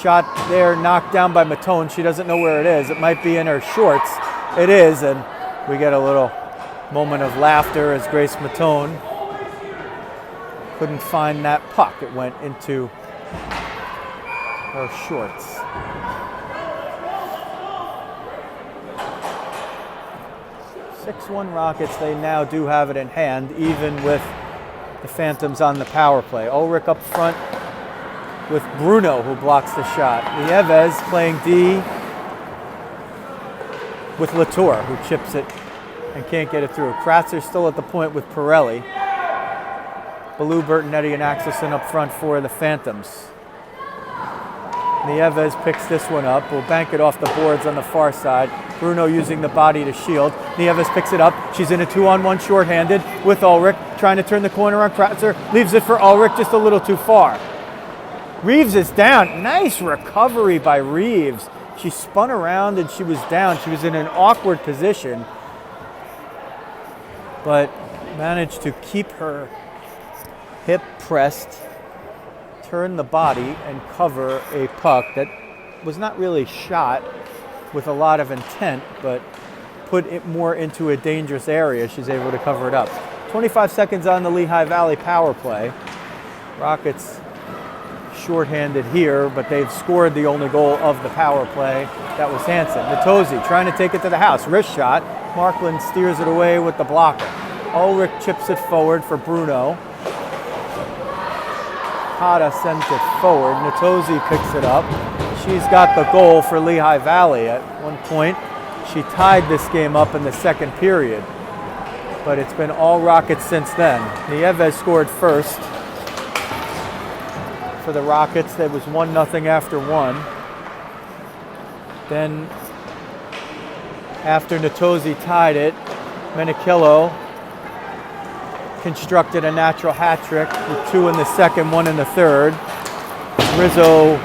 Shot there, knocked down by Matone. She doesn't know where it is. It might be in her shorts. It is, and we get a little moment of laughter as Grace Matone couldn't find that puck. It went into her shorts. (6-1) Rockets. They now do have it in hand, even with the Phantoms on the power play. Ulrich up front with Bruno, who blocks the shot. Nieves playing D with Latour, who chips it and can't get it through. Kratzer still at the point with Pirelli. Ballou, Bertinetti, and Axelson up front for the Phantoms. Nieves picks this one up. Will bank it off the boards on the far side. Bruno using the body to shield. Nieves picks it up. She's in a 2-on-1 shorthanded with Ulrich. Trying to turn the corner on Kratzer. Leaves it for Ulrich just a little too far. Reeves is down. Nice recovery by Reeves. She spun around and she was down. She was in an awkward position, but managed to keep her hip pressed, turn the body, and cover a puck that was not really shot with a lot of intent, but put it more into a dangerous area. She's able to cover it up. 25 seconds on the Lehigh Valley power play. Rockets shorthanded here, but they've scored the only goal of the power play. That was Hansen. Natosi trying to take it to the house. Wrist shot. Markland steers it away with the blocker. Ulrich chips it forward for Bruno. Kata sends it forward. Natosi picks it up. She's got the goal for Lehigh Valley. At one point, she tied this game up in the second period, but it's been all Rockets since then. Nieves scored first for the Rockets. That was 1-0 after one. Then, after Natosi tied it, Menichillo constructed a natural hat trick with 2 in the second, 1 in the third. Rizzo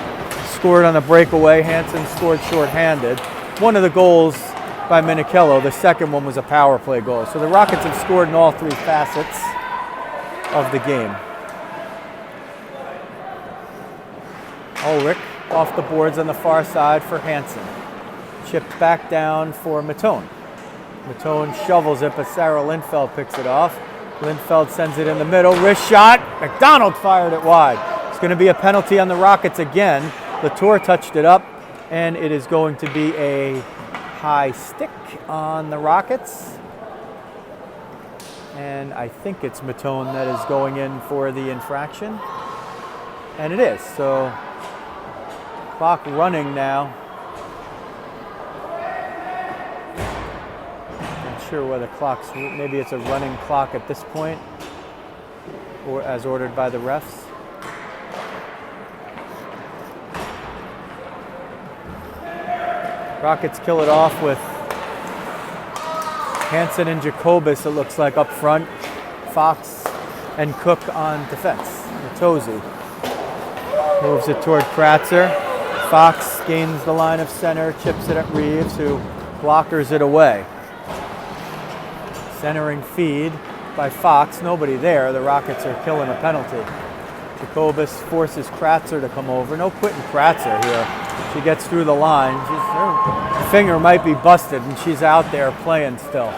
scored on a breakaway. Hansen scored shorthanded. One of the goals by Menichillo, the second one was a power play goal. So the Rockets have scored in all 3 facets of the game. Ulrich off the boards on the far side for Hansen. Chipped back down for Matone. Matone shovels it, but Sarah Lindfeld picks it off. Lindfeld sends it in the middle. Wrist shot. McDonald fired it wide. It's going to be a penalty on the Rockets again. Latour touched it up, and it is going to be a high stick on the Rockets. And I think it's Matone that is going in for the infraction. And it is. So clock running now. Not sure whether clock's, maybe it's a running clock at this point, or as ordered by the refs. Rockets kill it off with Hansen and Jacobus, it looks like, up front. Fox and Cook on defense. Natozzi moves it toward Kratzer. Fox gains the line of center, chips it at Reeves, who blockers it away. Centering feed by Fox, nobody there. The Rockets are killing a penalty. Jacobus forces Kratzer to come over. No quitting Kratzer here. She gets through the line. Her finger might be busted, and she's out there playing still.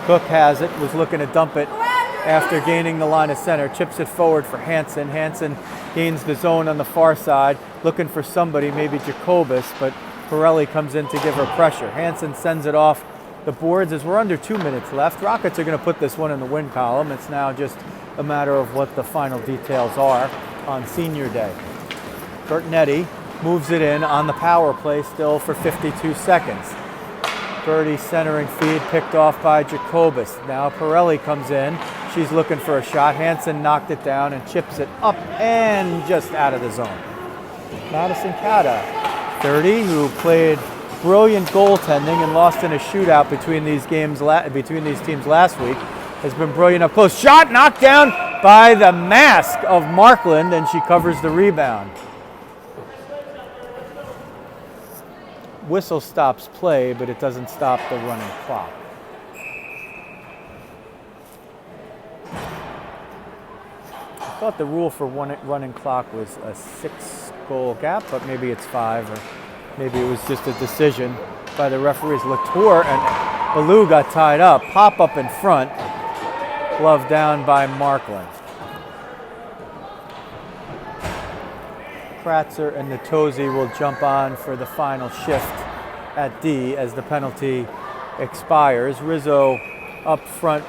Cook has it, was looking to dump it after gaining the line of center. Chips it forward for Hansen. Hansen gains the zone on the far side, looking for somebody, maybe Jacobus, but Pirelli comes in to give her pressure. Hansen sends it off the boards as we're under 2 minutes left. Rockets are going to put this one in the win column. It's now just a matter of what the final details are on senior day. Bertinetti moves it in on the power play still for 52 seconds. Bertie centering feed picked off by Jacobus. Now Pirelli comes in. She's looking for a shot. Hansen knocked it down and chips it up and just out of the zone. Madison Cata, 30, who played brilliant goaltending and lost in a shootout between these teams last week, has been brilliant up close. Shot knocked down by the mask of Markland, and she covers the rebound. Whistle stops play, but it doesn't stop the running clock. I thought the rule for running clock was a 6-goal gap, but maybe it's 5, or maybe it was just a decision by the referees. Latour and Ballou got tied up. Pop up in front. Glove down by Markland. Kratzer and Natozzi will jump on for the final shift at D as the penalty expires. Rizzo up front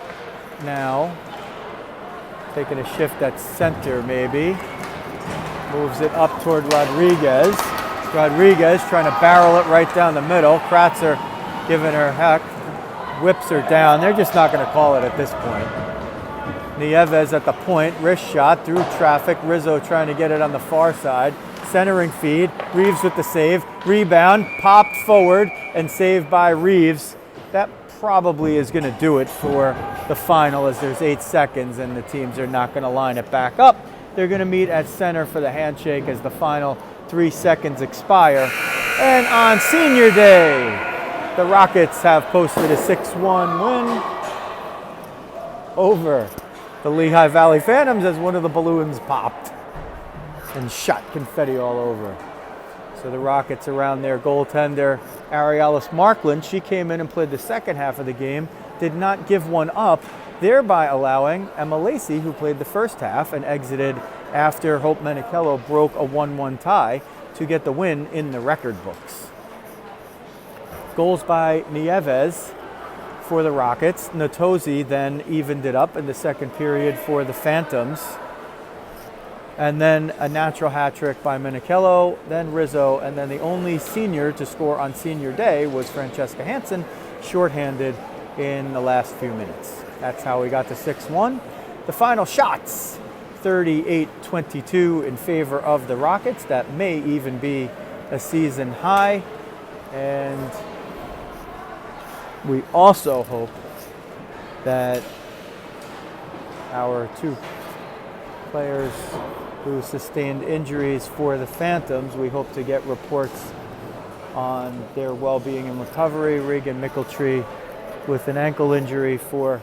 now, taking a shift at center maybe. Moves it up toward Rodriguez. Rodriguez trying to barrel it right down the middle. Kratzer giving her heck, whips her down. They're just not going to call it at this point. Nieves at the point, wrist shot through traffic. Rizzo trying to get it on the far side. Centering feed, Reeves with the save. Rebound, popped forward and saved by Reeves. That probably is going to do it for the final, as there's 8 seconds and the teams are not going to line it back up. They're going to meet at center for the handshake as the final 3 seconds expire. And on senior day, the Rockets have posted a 6-1 win over the Lehigh Valley Phantoms as one of the balloons popped and shot confetti all over. So the Rockets around their goaltender, Arialys Markland. She came in and played the second half of the game, did not give one up, thereby allowing Emmalyn Lacz, who played the first half and exited after Hope Menichillo broke a 1-1 tie, to get the win in the record books. Goals by Nieves for the Rockets. Natozzi then evened it up in the second period for the Phantoms. And then a natural hat trick by Menichillo, then Rizzo, and then the only senior to score on senior day was Francesca Hansen, shorthanded in the last few minutes. That's how we got to 6-1. The final shots, 38-22 in favor of the Rockets. That may even be a season high. And we also hope that our 2 players who sustained injuries for the Phantoms, we hope to get reports on their well-being and recovery. Regan Mickeltree with an ankle injury for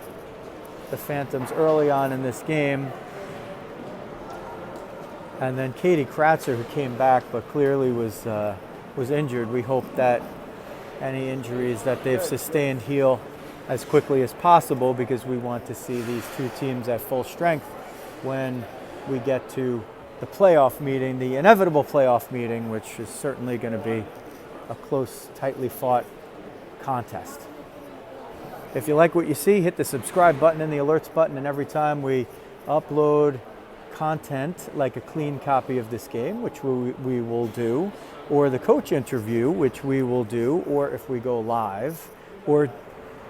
the Phantoms early on in this game. And then Katie Kratzer, who came back but clearly was injured. We hope that any injuries that they've sustained heal as quickly as possible, because we want to see these two teams at full strength when we get to the playoff meeting, the inevitable playoff meeting, which is certainly going to be a close, tightly fought contest. If you like what you see, hit the subscribe button and the alerts button, and every time we upload content like a clean copy of this game, which we will do, or the coach interview, which we will do, or if we go live, or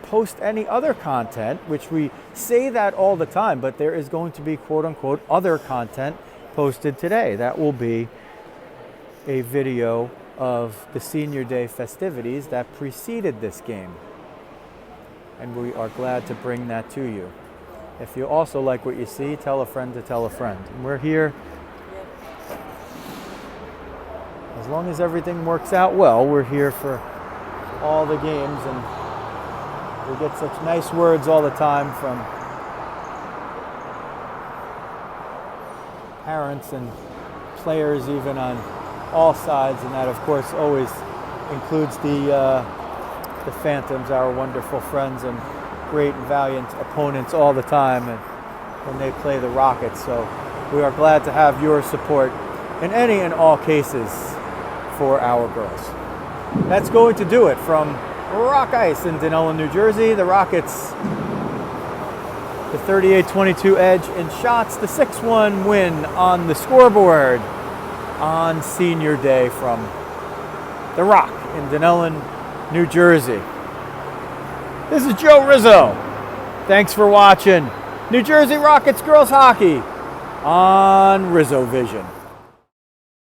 post any other content, which we say that all the time, but there is going to be quote unquote other content posted today. That will be a video of the senior day festivities that preceded this game. And we are glad to bring that to you. If you also like what you see, tell a friend to tell a friend. And we're here, as long as everything works out well, we're here for all the games, and we get such nice words all the time from parents and players, even on all sides, and that of course always includes the Phantoms, our wonderful friends and great and valiant opponents all the time, and when they play the Rockets. So we are glad to have your support in any and all cases for our girls. That's going to do it from Rock Ice in Dunellen, New Jersey. The Rockets, the 38-22 edge in shots, the 6-1 win on the scoreboard on senior day from the Rock in Dunellen, New Jersey. This is Joe Rizzo. Thanks for watching New Jersey Rockets girls hockey on Rizzo Vision.